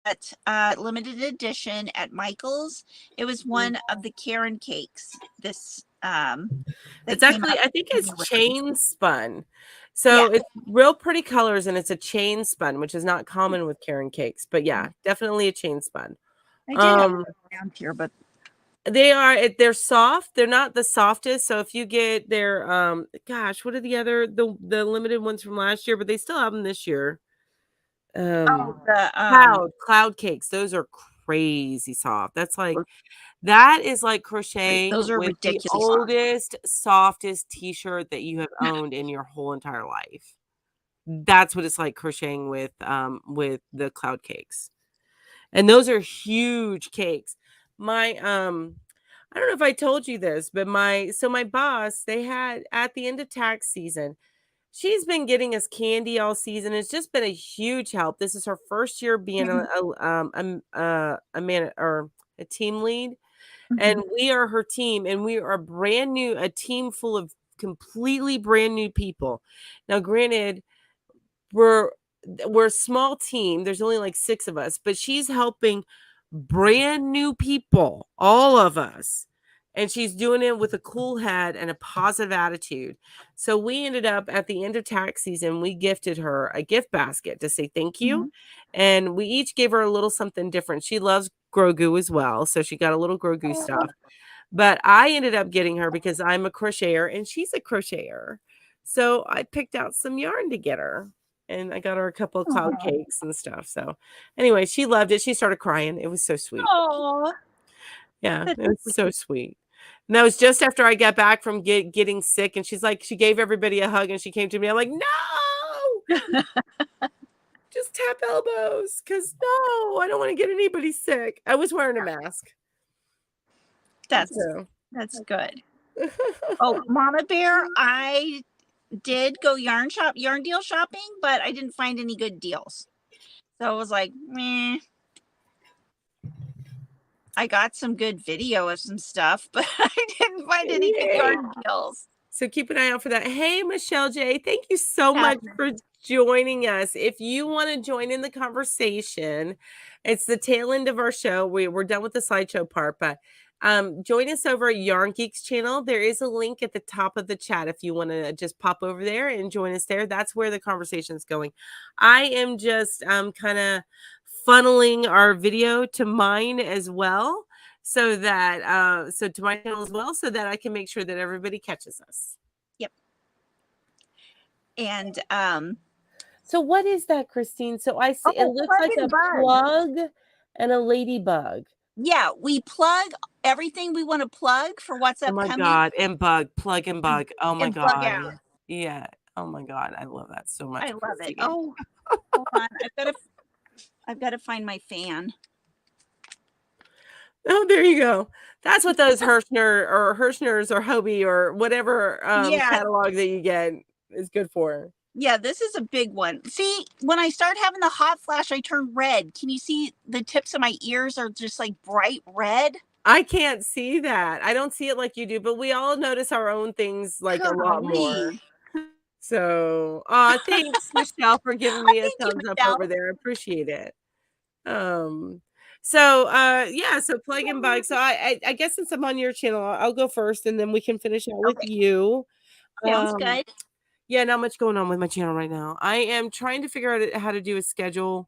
at limited edition at Michael's. It was one of the Karen cakes. This It's actually, I think it's chain spun. So it's real pretty colors, and it's a chain spun, which is not common with Karen cakes. But yeah, definitely a chain spun. I did have them around here, but they're soft. They're not the softest. So if you get their gosh, what are the limited ones from last year, but they still have them this year. Cloud cakes. Those are crazy soft. That is like crocheting those are with the ridiculous oldest, softest t-shirt that you have owned in your whole entire life. That's what it's like crocheting with the cloud cakes. And those are huge cakes. My I don't know if I told you this, but my boss, they had at the end of tax season, she's been getting us candy all season. It's just been a huge help. This is her first year being a man or a team lead. And we are her team, and we are a team full of completely brand new people. Now, granted, we're a small team. There's only like 6 of us, but she's helping brand new people, all of us. And she's doing it with a cool head and a positive attitude. So we ended up at the end of tax season, we gifted her a gift basket to say thank you. And we each gave her a little something different. She loves Grogu as well. So she got a little Grogu stuff. But I ended up getting her because I'm a crocheter and she's a crocheter. So I picked out some yarn to get her. And I got her a couple of cloud cakes and stuff. So anyway, she loved it. She started crying. It was so sweet. Oh, yeah, it was so sweet. And that was just after I got back from getting sick. And she's like, she gave everybody a hug and she came to me. I'm like, no, just tap elbows. Because no, I don't want to get anybody sick. I was wearing a mask. That's good. Oh, Mama Bear, I did go yarn deal shopping, but I didn't find any good deals. So I was like, meh. I got some good video of some stuff, but I didn't find any good yarn deals. So keep an eye out for that. Hey, Michelle J, thank you so much for joining us. If you want to join in the conversation, it's the tail end of our show. We're done with the slideshow part, but join us over at Yarn Geeks channel. There is a link at the top of the chat if you want to just pop over there and join us there. That's where the conversation is going. I am just kind of funneling our video to mine as well, so that so to my channel as well, so that I can make sure that everybody catches us. Yep. And so what is that, Christine? So I see it looks like a plug and a ladybug. Yeah, we plug everything we want to plug for what's upcoming. Oh my god, and plug and bug. Oh my god. Yeah. Oh my god, I love that so much. I love it. Oh, hold on. I've got to find my fan. Oh, there you go. That's what those Hirschners or Hobie or whatever catalog that you get is good for. Yeah, this is a big one. See, when I start having the hot flash, I turn red. Can you see the tips of my ears are just like bright red? I can't see that. I don't see it like you do, but we all notice our own things like a lot more. So, thanks, Michelle, for giving me a thumbs up over there. I appreciate it. So plug and bug. So I guess since I'm on your channel, I'll go first and then we can finish out with you. Sounds good. Yeah, not much going on with my channel right now. I am trying to figure out how to do a schedule,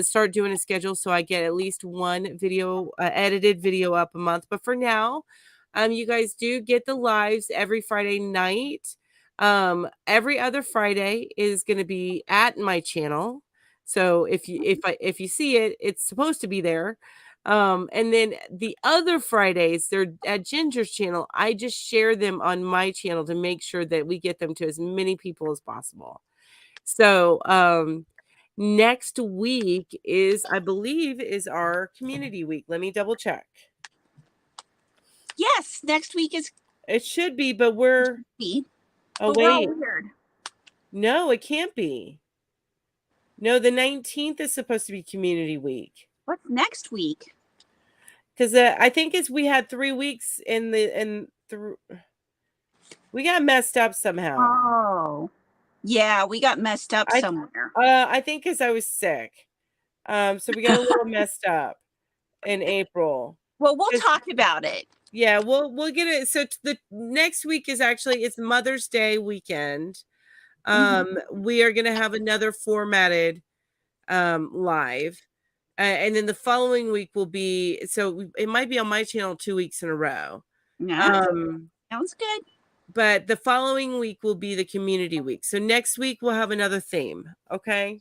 start doing a schedule so I get at least one video, edited video up a month. But for now, you guys do get the lives every Friday night. Every other Friday is going to be at my channel. So if you see it, it's supposed to be there. And then the other Fridays, they're at Ginger's channel. I just share them on my channel to make sure that we get them to as many people as possible. So next week I believe is our community week. Let me double check. Yes, next week is. It should be, but we're. Oh, wait. No, it can't be. No, the 19th is supposed to be community week. What's next week? Because I think we had 3 weeks we got messed up somehow. Oh, yeah, we got messed up somewhere. I think because I was sick. So we got a little messed up in April. Well, we'll talk about it. Yeah, we'll get it. So the next week is actually it's Mother's Day weekend. We are gonna have another formatted live. And then the following week will be it might be on my channel 2 weeks in a row. Yeah, sounds good. But the following week will be the community week. So next week we'll have another theme. Okay.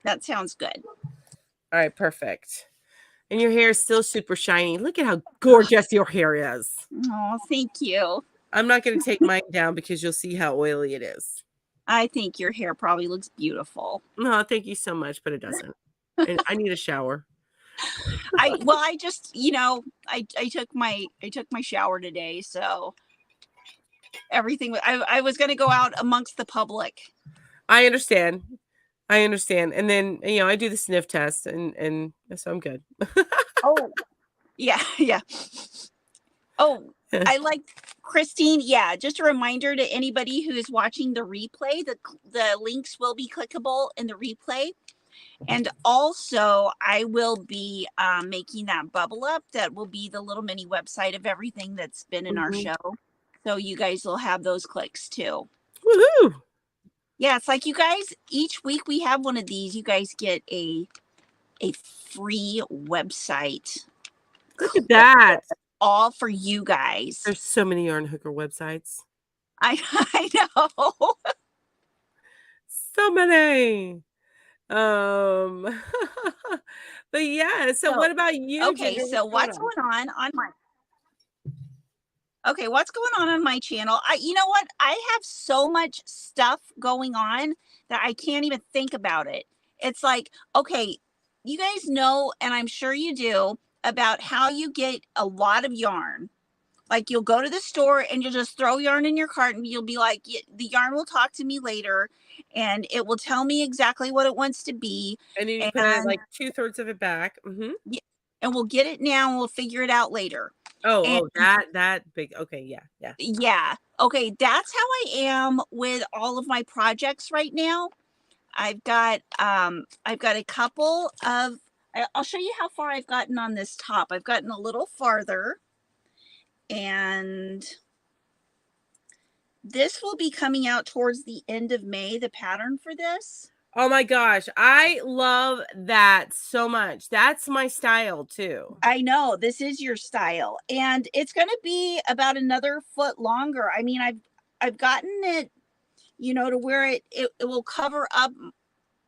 That sounds good. All right, perfect. And your hair is still super shiny. Look at how gorgeous your hair is. Oh, thank you. I'm not going to take mine down because you'll see how oily it is. I think your hair probably looks beautiful. No, thank you so much, but it doesn't. And I need a shower. I just, I took my shower today, so everything I was going to go out amongst the public. I understand. And then, I do the sniff test and so I'm good. Oh, yeah. Oh, I like Christine. Yeah, just a reminder to anybody who is watching the replay, the links will be clickable in the replay. And also I will be making that bubble up. That will be the little mini website of everything that's been in our show. So you guys will have those clicks too. Woohoo! Yeah, it's like you guys, each week we have one of these. You guys get a free website. Look at that. All for you guys. There's so many yarn hooker websites. I know. So many. But yeah, so what about you? Okay, so what's going on my Okay, what's going on my channel? You know what? I have so much stuff going on that I can't even think about it. It's like, okay, you guys know, and I'm sure you do, about how you get a lot of yarn. Like you'll go to the store and you'll just throw yarn in your cart and you'll be like, the yarn will talk to me later and it will tell me exactly what it wants to be. And then you put it like 2/3 of it back. Yeah, and we'll get it now and we'll figure it out later. Oh, that big. Okay. Yeah. Yeah. Okay. That's how I am with all of my projects right now. I've got a couple of, I'll show you how far I've gotten on this top. I've gotten a little farther and this will be coming out towards the end of May, the pattern for this. Oh my gosh, I love that so much. That's my style too. I know this is your style and it's going to be about another foot longer. I mean, I've gotten it, to where it will cover up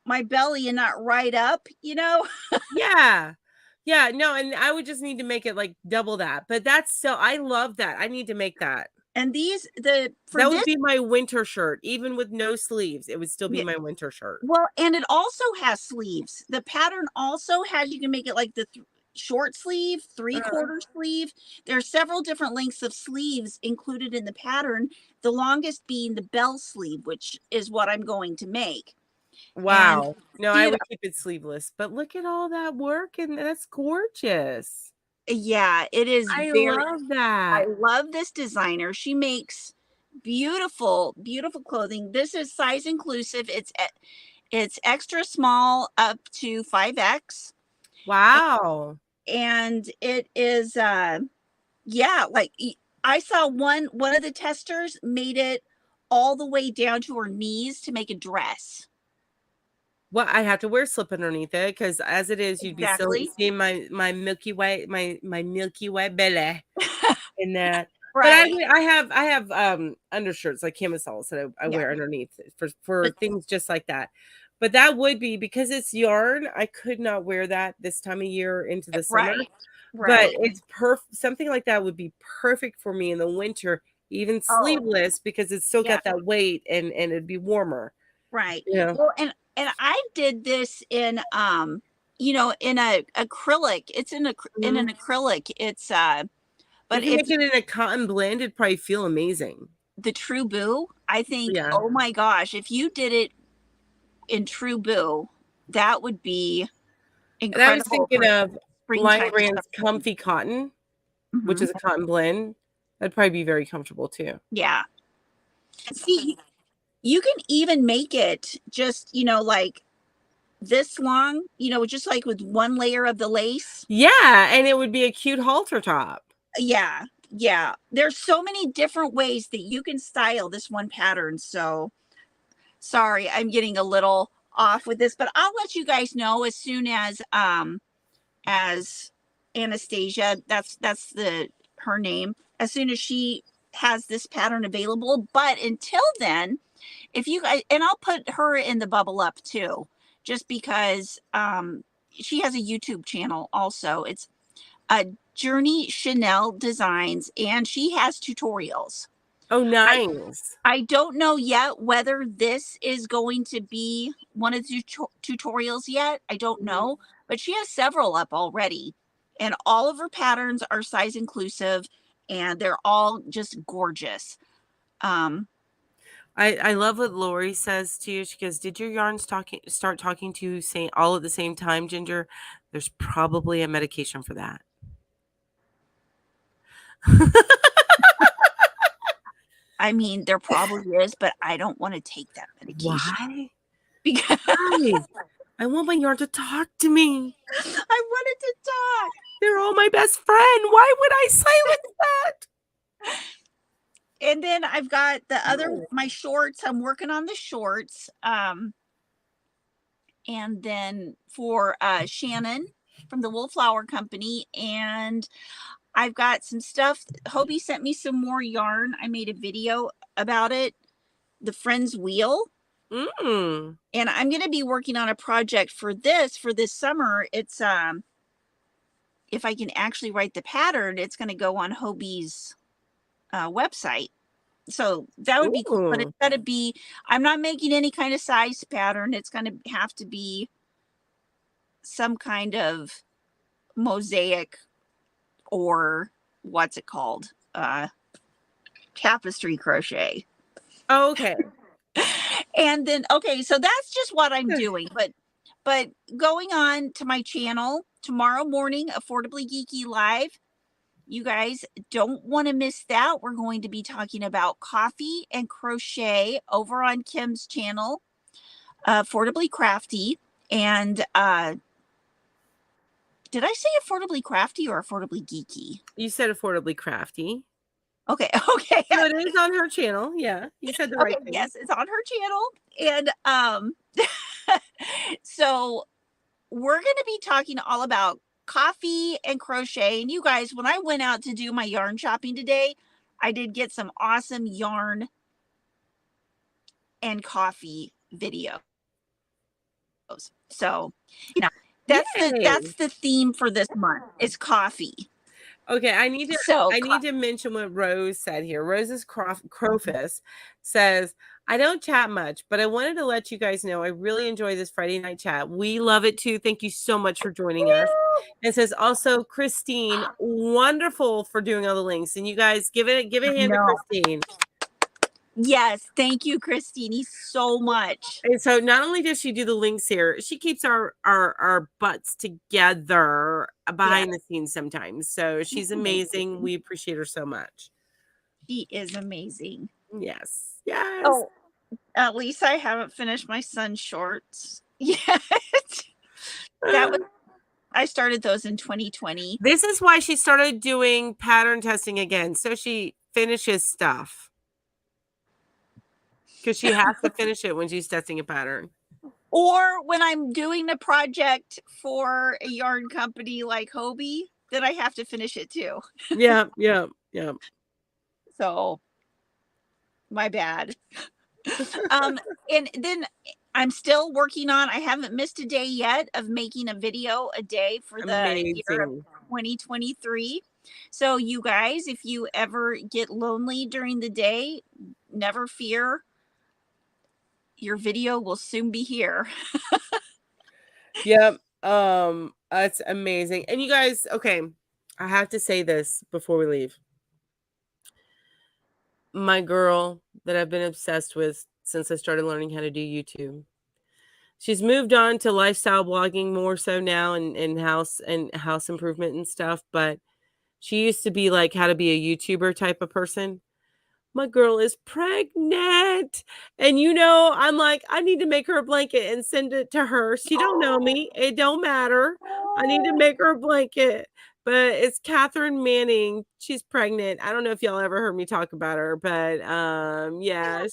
my belly and not right up, Yeah. Yeah, no, and I would just need to make it like double that. But that's so I love that. I need to make that. And that would be my winter shirt, even with no sleeves. It would still be my winter shirt. Well, and it also has sleeves. The pattern also has, you can make it like the short sleeve, 3/4 sleeve. There are several different lengths of sleeves included in the pattern. The longest being the bell sleeve, which is what I'm going to make. Wow. No, I would keep it sleeveless, but look at all that work and that's gorgeous. Yeah, it is. I love that. I love this designer. She makes beautiful, beautiful clothing. This is size inclusive. It's extra small up to 5X. Wow. And it is, yeah, like I saw one of the testers made it all the way down to her knees to make a dress. Well, I have to wear slip underneath it because as it is, you'd be seeing my milky white, my milky white belly in that. Right. But I have undershirts like camisoles that I wear underneath for things just like that. But that would be because it's yarn. I could not wear that this time of year into the summer. But it's perfect. Something like that would be perfect for me in the winter, even sleeveless, because it's still got that weight and it'd be warmer. Right. Yeah. Well, and I did this in in a acrylic. It's in an acrylic. It's but if you make it in a cotton blend, it'd probably feel amazing. The True Boo, I think, oh my gosh, if you did it in True Boo, that would be And I was incredible thinking for of Lion springtime Brand's stuff. Comfy Cotton, which Mhm. is a cotton blend. That'd probably be very comfortable too. Yeah. See, you can even make it just, you know, like this long, you know, just like with one layer of the lace. Yeah, and it would be a cute halter top. Yeah. Yeah. There's so many different ways that you can style this one pattern. So sorry, I'm getting a little off with this, but I'll let you guys know as soon as Anastasia, that's her name, as soon as she has this pattern available. But until then, if you guys, and I'll put her in the bubble up too, just because she has a YouTube channel also. It's a Journey Chanel Designs, and she has tutorials. Oh, nice. I don't know yet whether this is going to be one of the tutorials yet. I don't know, but she has several up already, and all of her patterns are size inclusive, and they're all just gorgeous. I love what Lori says to you. She goes, "Did your yarns start talking to you saying all at the same time, Ginger? There's probably a medication for that." I mean, there probably is, but I don't want to take that medication. Why? Because Guys, I want my yarn to talk to me. I wanted to talk. They're all my best friend. Why would I silence that? And then I've got the other, my shorts. I'm working on the shorts. And then for Shannon from the Wool Flower Company. And I've got some stuff. Hobie sent me some more yarn. I made a video about it, the Friends Wheel. Mm. And I'm going to be working on a project for this summer. It's if I can actually write the pattern, it's going to go on Hobie's website. So that would be cool, but it's got to be, I'm not making any kind of size pattern. It's going to have to be some kind of mosaic, or what's it called? Tapestry crochet. Oh, okay. And then, okay, so that's just what I'm doing. But going on to my channel tomorrow morning, Affordably Geeky Live, you guys don't want to miss that. We're going to be talking about coffee and crochet over on Kim's channel, Affordably Crafty. And did I say Affordably Crafty or Affordably Geeky? You said Affordably Crafty. Okay. Okay. So it is on her channel. Yeah, you said the right thing. Yes, it's on her channel. And so we're going to be talking all about coffee and crochet. And you guys, when I went out to do my yarn shopping today, I did get some awesome yarn and coffee videos. So, you know, that's the theme for this month is coffee. Okay, I need to mention what Rose said here. Rose's Crowfist says, "I don't chat much, but I wanted to let you guys know I really enjoy this Friday night chat. We love it too. Thank you so much for joining us." It says also, Christine, wonderful for doing all the links. And you guys give a hand to Christine. Yes, thank you, Christine, so much. And so not only does she do the links here, she keeps our butts together behind the scenes sometimes. So she's amazing. We appreciate her so much. She is amazing. Yes. Yes. Oh, at least I haven't finished my son's shorts yet. I started those in 2020. This is why she started doing pattern testing again. So she finishes stuff. Because she has to finish it when she's testing a pattern. Or when I'm doing a project for a yarn company like Hobie, then I have to finish it too. Yeah. So, my bad. And then I'm still working on, I haven't missed a day yet of making a video a day for the year of 2023. So you guys, if you ever get lonely during the day, never fear. Your video will soon be here. Yep. That's amazing. And you guys, okay, I have to say this before we leave. My girl that I've been obsessed with since I started learning how to do YouTube, she's moved on to lifestyle blogging more so now, and house improvement and stuff. But she used to be like how to be a YouTuber type of person. My girl is pregnant. And I'm like, I need to make her a blanket and send it to her. She don't know me. It don't matter. I need to make her a blanket. But it's Catherine Manning. She's pregnant. I don't know if y'all ever heard me talk about her, but yeah,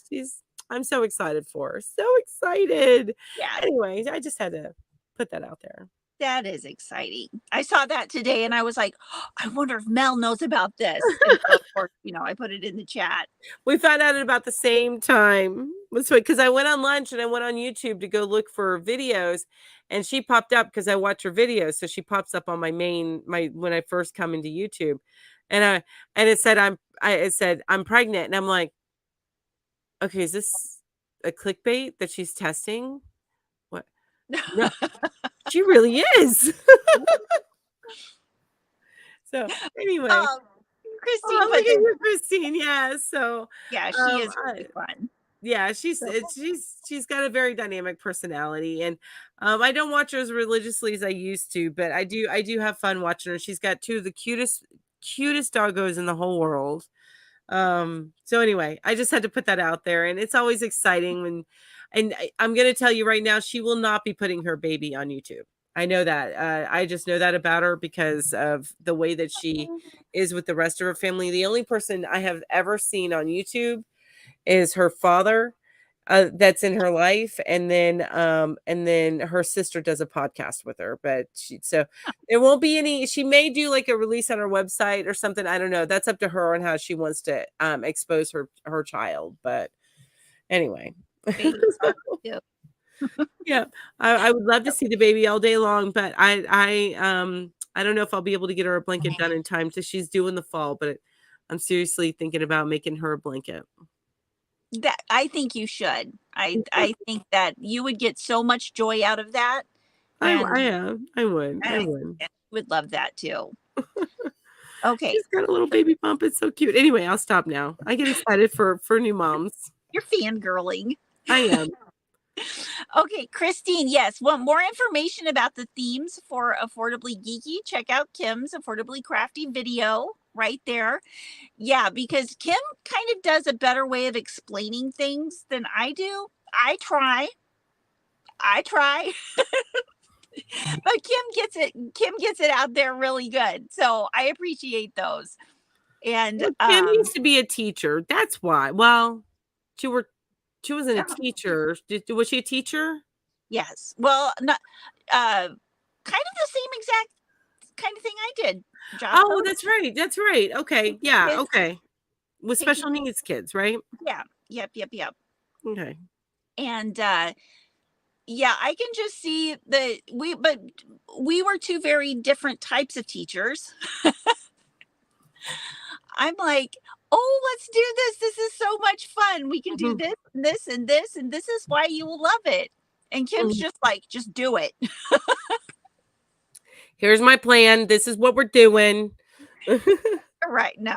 I'm so excited for her. So excited. Yeah. Anyways, I just had to put that out there. That is exciting. I saw that today and I was like, oh, I wonder if Mel knows about this. And so, of course, I put it in the chat. We found out at about the same time. Because I went on lunch and I went on YouTube to go look for videos, and she popped up because I watch her videos. So she pops up on my when I first come into YouTube, and it said I'm pregnant, and I'm like, okay, is this a clickbait that she's testing? What? No, she really is. So anyway. Christine, look at you, Christine. Yeah. So yeah, she is really fun. Yeah, she's got a very dynamic personality, and I don't watch her as religiously as I used to, but I do have fun watching her. She's got two of the cutest doggos in the whole world. So anyway, I just had to put that out there, and it's always exciting and I'm going to tell you right now, she will not be putting her baby on YouTube. I know that. I just know that about her because of the way that she is with the rest of her family. The only person I have ever seen on YouTube is her father, that's in her life, and then her sister does a podcast with her. But there won't be any. She may do like a release on her website or something. I don't know. That's up to her on how she wants to expose her child. But anyway. Yeah, I would love to see the baby all day long, but I don't know if I'll be able to get her a blanket done in time till she's due in the fall. But I'm seriously thinking about making her a blanket. That I think you should. I think that you would get so much joy out of that. I would. I would love that too. Okay. She's got a little baby bump. It's so cute. Anyway, I'll stop now. I get excited for new moms. You're fangirling. I am. Okay, Christine, yes. Want more information about the themes for Affordably Geeky? Check out Kim's Affordably Crafty video right there. Yeah, because Kim kind of does a better way of explaining things than I do. I try. But Kim gets it out there really good. So I appreciate those. And Kim used to be a teacher. That's why. Well, she wasn't a teacher. Was she a teacher? Yes. Well, not kind of the same exact kind of thing I did. Oh, that's right. That's right. Okay. Yeah. Okay. With special needs kids, right? Yeah. Yep. Okay. And yeah, I can just see but we were two very different types of teachers. I'm like, oh, let's do this. This is so much fun. We can do this and this and this, and this is why you will love it. And Kim's just like, just do it. Here's my plan. This is what we're doing. Right. No,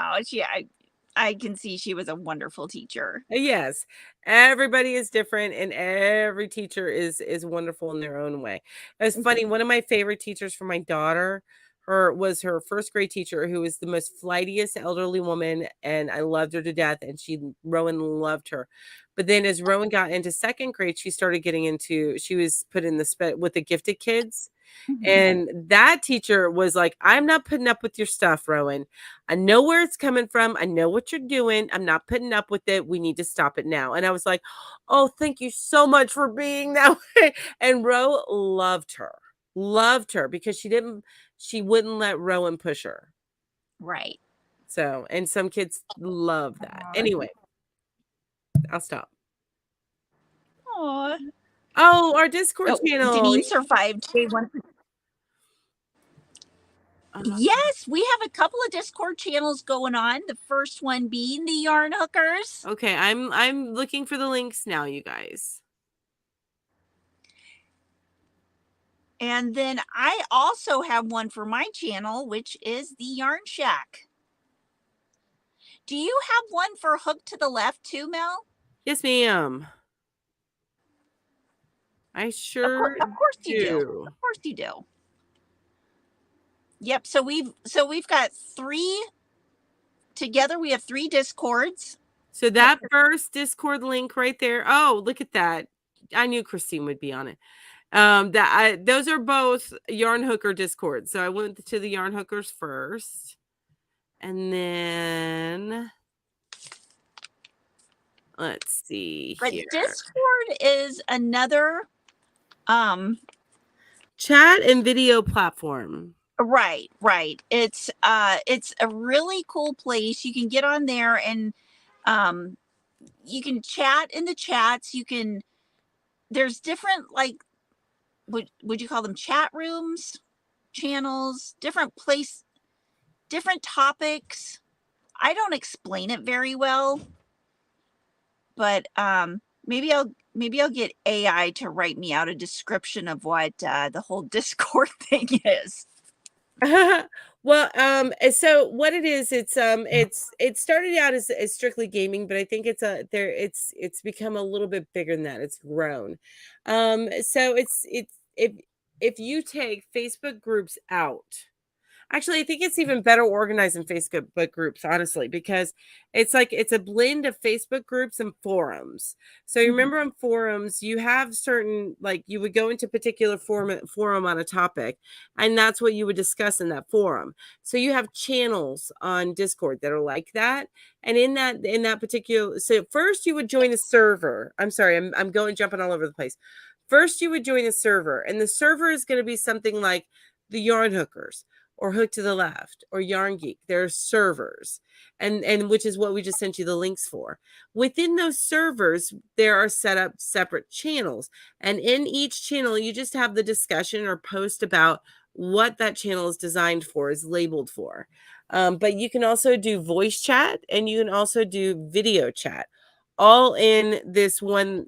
I can see she was a wonderful teacher. Yes. Everybody is different, and every teacher is wonderful in their own way. It's funny. One of my favorite teachers for my daughter, was her first grade teacher, who was the most flightiest elderly woman, and I loved her to death, and Rowan loved her. But then as Rowan got into second grade, she was put in with the gifted kids. And that teacher was like, I'm not putting up with your stuff, Rowan. I know where it's coming from. I know what you're doing. I'm not putting up with it. We need to stop it now. And I was like, oh, thank you so much for being that way. And Ro loved her because she wouldn't let Rowan push her. Right. So, and some kids love that. Anyway, I'll stop. Aww. Oh, our Discord channel. Denise survived day one. Yes, we have a couple of Discord channels going on. The first one being the Yarn Hookers. Okay, I'm looking for the links now, you guys. And then I also have one for my channel, which is the Yarn Shack. Do you have one for Hook to the Left too, Mel? Yes, ma'am. I sure Of course you do. do. Of course you do. Yep. So we've got 3 together. We have 3 Discords. So that first Discord link right there. Oh, look at that. I knew Christine would be on it. Those are both Yarn Hooker Discord. So I went to the Yarn Hookers first. And then let's see But here. Discord is another chat and video platform. Right. It's a really cool place. You can get on there and you can chat in the chats. There's different, like, would you call them chat rooms, channels, different topics. I don't explain it very well, but maybe I'll get AI to write me out a description of what the whole Discord thing is. Well, so what it is, it started out as strictly gaming, but I think it's become a little bit bigger than that. It's grown. So it's if you take Facebook groups out. Actually, I think it's even better organized in Facebook groups, honestly, because it's a blend of Facebook groups and forums. So you remember on forums, you have certain, like, you would go into a particular forum on a topic, and that's what you would discuss in that forum. So you have channels on Discord that are like that. And in that particular, so first you would join a server. I'm sorry, I'm jumping all over the place. First, you would join a server, and the server is going to be something like the Yarn Hookers, or Hook to the Left, or Yarn Geek. There are servers, and which is what we just sent you the links for. Within those servers, there are set up separate channels, and in each channel, you just have the discussion or post about what that channel is designed for, is labeled for. But you can also do voice chat, and you can also do video chat, all in this one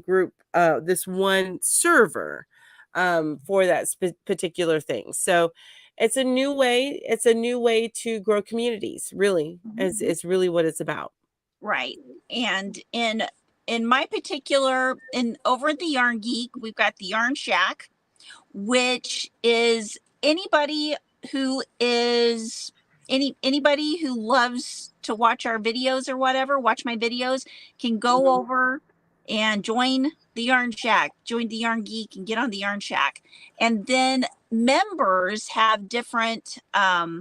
group, this one server, for that particular thing. So it's a new way to grow communities, really. It's really what it's about. Right. And in my particular, over at the Yarn Geek, we've got the Yarn Shack, which is anybody who loves to watch our videos or whatever, watch my videos, can go over and join the Yarn Shack, join the Yarn Geek, and get on the Yarn Shack. And then members have different access.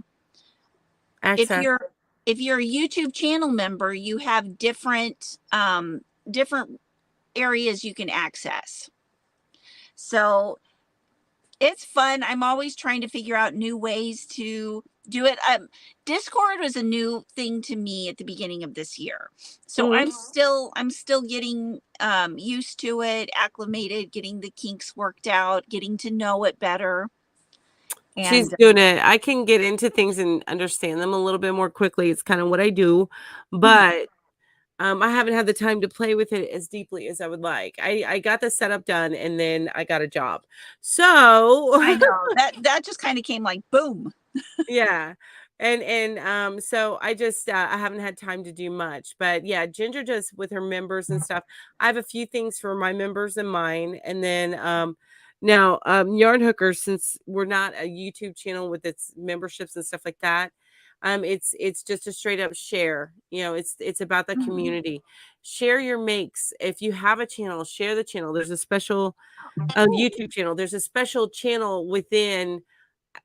If you're a YouTube channel member, you have different areas you can access. So it's fun. I'm always trying to figure out new ways to do it. Discord was a new thing to me at the beginning of this year. So I'm still getting used to it, acclimated, getting the kinks worked out, getting to know it better. And she's doing it. I can get into things and understand them a little bit more quickly. It's kind of what I do, but I haven't had the time to play with it as deeply as I would like. I got the setup done, and then I got a job. So I know that just kind of came like boom. Yeah. And so I just I haven't had time to do much. But yeah, Ginger does with her members and stuff. I have a few things for my members and mine. And then now Yarn Hookers, since we're not a YouTube channel with its memberships and stuff like that, it's just a straight up share. You know, it's about the community. Share your makes. If you have a channel, share the channel. There's a special YouTube channel. There's a special channel within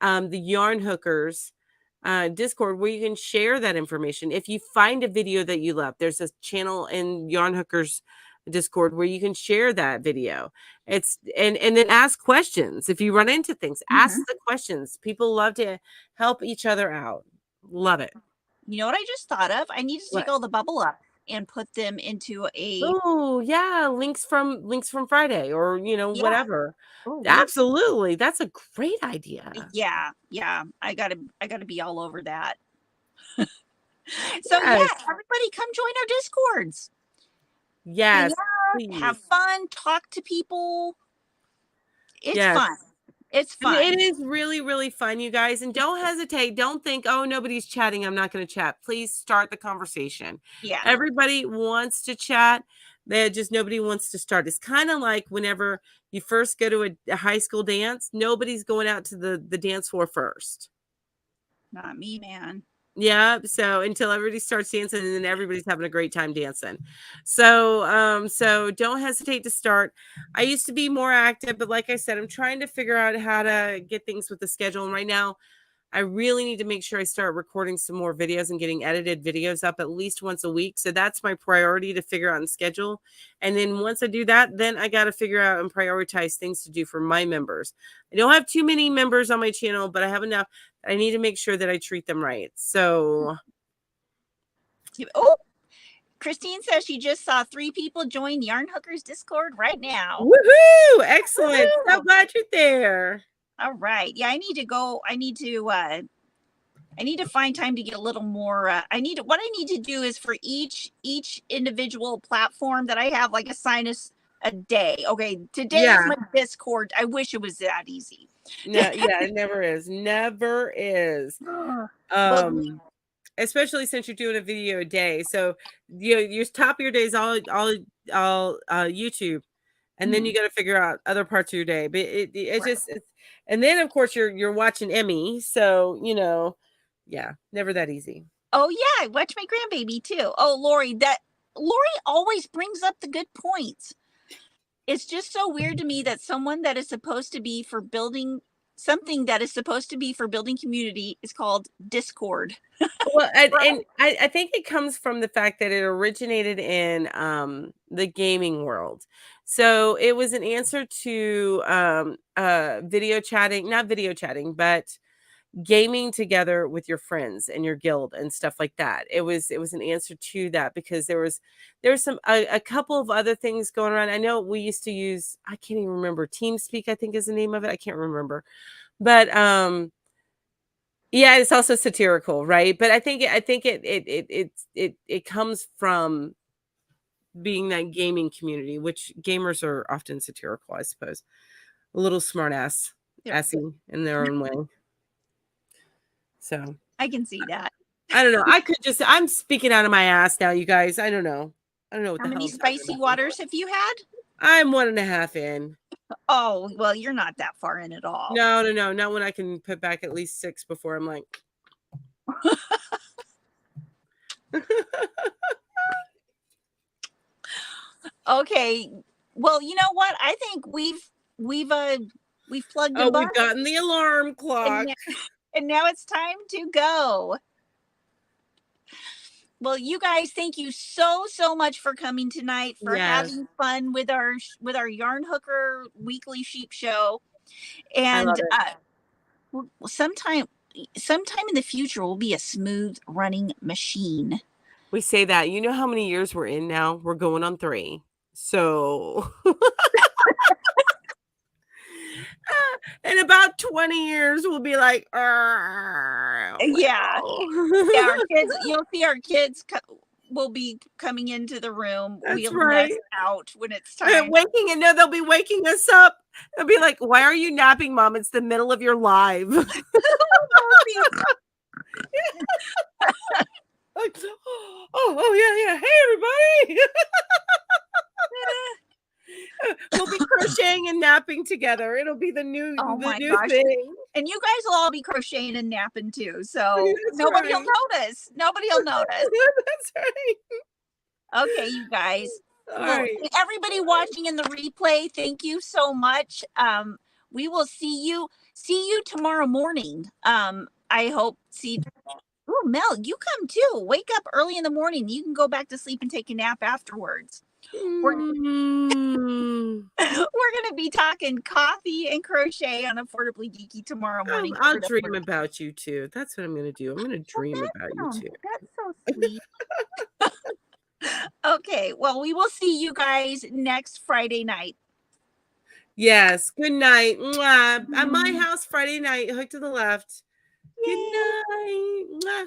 the Yarn Hookers Discord where you can share that information. If you find a video that you love, there's a channel in Yarn Hookers Discord where you can share that video. It's and then ask questions. If you run into things, ask the questions. People love to help each other out. Love it. You know what I just thought of? I need to take all the bubble up and put them into a links from Friday, or whatever. Absolutely, that's a great idea. Yeah, I gotta be all over that. So yeah, everybody come join our Discords. Yes, have fun, talk to people. It's fun. It's fun. It is really, really fun, you guys. And don't hesitate. Don't think, oh, nobody's chatting, I'm not going to chat. Please start the conversation. Everybody wants to chat. Just nobody wants to start. It's kind of like whenever You first go to a high school dance. Nobody's going out to the dance floor first. Not me, man. Yeah, so until everybody starts dancing, and then everybody's having a great time dancing. So, so don't hesitate to start. I used to be more active, but like I said, I'm trying to figure out how to get things with the schedule. And right now, I really need to make sure I start recording some more videos and getting edited videos up at least once a week. So that's my priority to figure out and schedule. And then once I do that, then I got to figure out and prioritize things to do for my members. I don't have too many members on my channel, but I have enough. I need to make sure that I treat them right. So, oh, Christine says she just saw 3 people join Yarn Hookers Discord right now. Woohoo! Excellent. Woo-hoo! So glad you're there. All right. Yeah, I need to go. I need to find time to get a little more. What I need to do is for each individual platform that I have, like, assign us a day. Okay, today is my Discord. I wish it was that easy. No, yeah, it never is. Never is. Especially since you're doing a video a day. So your top of your day is all YouTube. And then you got to figure out other parts of your day. But it's just, and then of course you're watching Emmy. So, yeah, never that easy. Oh yeah, I watch my grandbaby too. Oh, Lori always brings up the good points. It's just so weird to me that someone that is supposed to be for building something that is supposed to be for building community is called Discord. Well, and I think it comes from the fact that it originated in the gaming world. So it was an answer to video chatting, not video chatting, but gaming together with your friends and your guild and stuff like that. It was an answer to that because there was some a couple of other things going around. I know we used to use, I can't even remember, TeamSpeak, I think is the name of it. I can't remember. But yeah, it's also satirical, right? But I think it comes from being that gaming community, which gamers are often satirical, I suppose. A little assy in their own way. So I can see that. I don't know. I'm speaking out of my ass now, you guys. I don't know. What How many spicy waters have you had? I'm 1.5 in. Oh, well, you're not that far in at all. No. Not when I can put back at least 6 before I'm like. Okay. Well, you know what? I think we've plugged in. We've gotten the alarm clock. And now it's time to go. Well, you guys, thank you so much for coming tonight, for having fun with our Yarn Hooker weekly sheep show. And sometime in the future will be a smooth running machine. We say that. You know how many years we're in now? We're going on 3. So in about 20 years, we'll be like, yeah, our kids. You'll see our kids will be coming into the room. That's right. Out when it's time. They'll be waking us up. They'll be like, "Why are you napping, Mom? It's the middle of your live." Like, yeah. Hey, everybody. We'll be crocheting and napping together. It'll be the new thing. And you guys will all be crocheting and napping too. So nobody will notice. Nobody will notice. That's right. Okay, you guys. All right. Everybody watching in the replay, thank you so much. We will see you tomorrow morning. I hope Oh, Mel, you come too. Wake up early in the morning. You can go back to sleep and take a nap afterwards. We're going to be talking coffee and crochet on Affordably Geeky tomorrow morning. I'll dream about you too. That's what I'm going to do. I'm going to dream about you too. That's so sweet. Okay, well, we will see you guys next Friday night. Yes. Good night. Mwah. At my house Friday night, hook to the left. Good night. Mwah.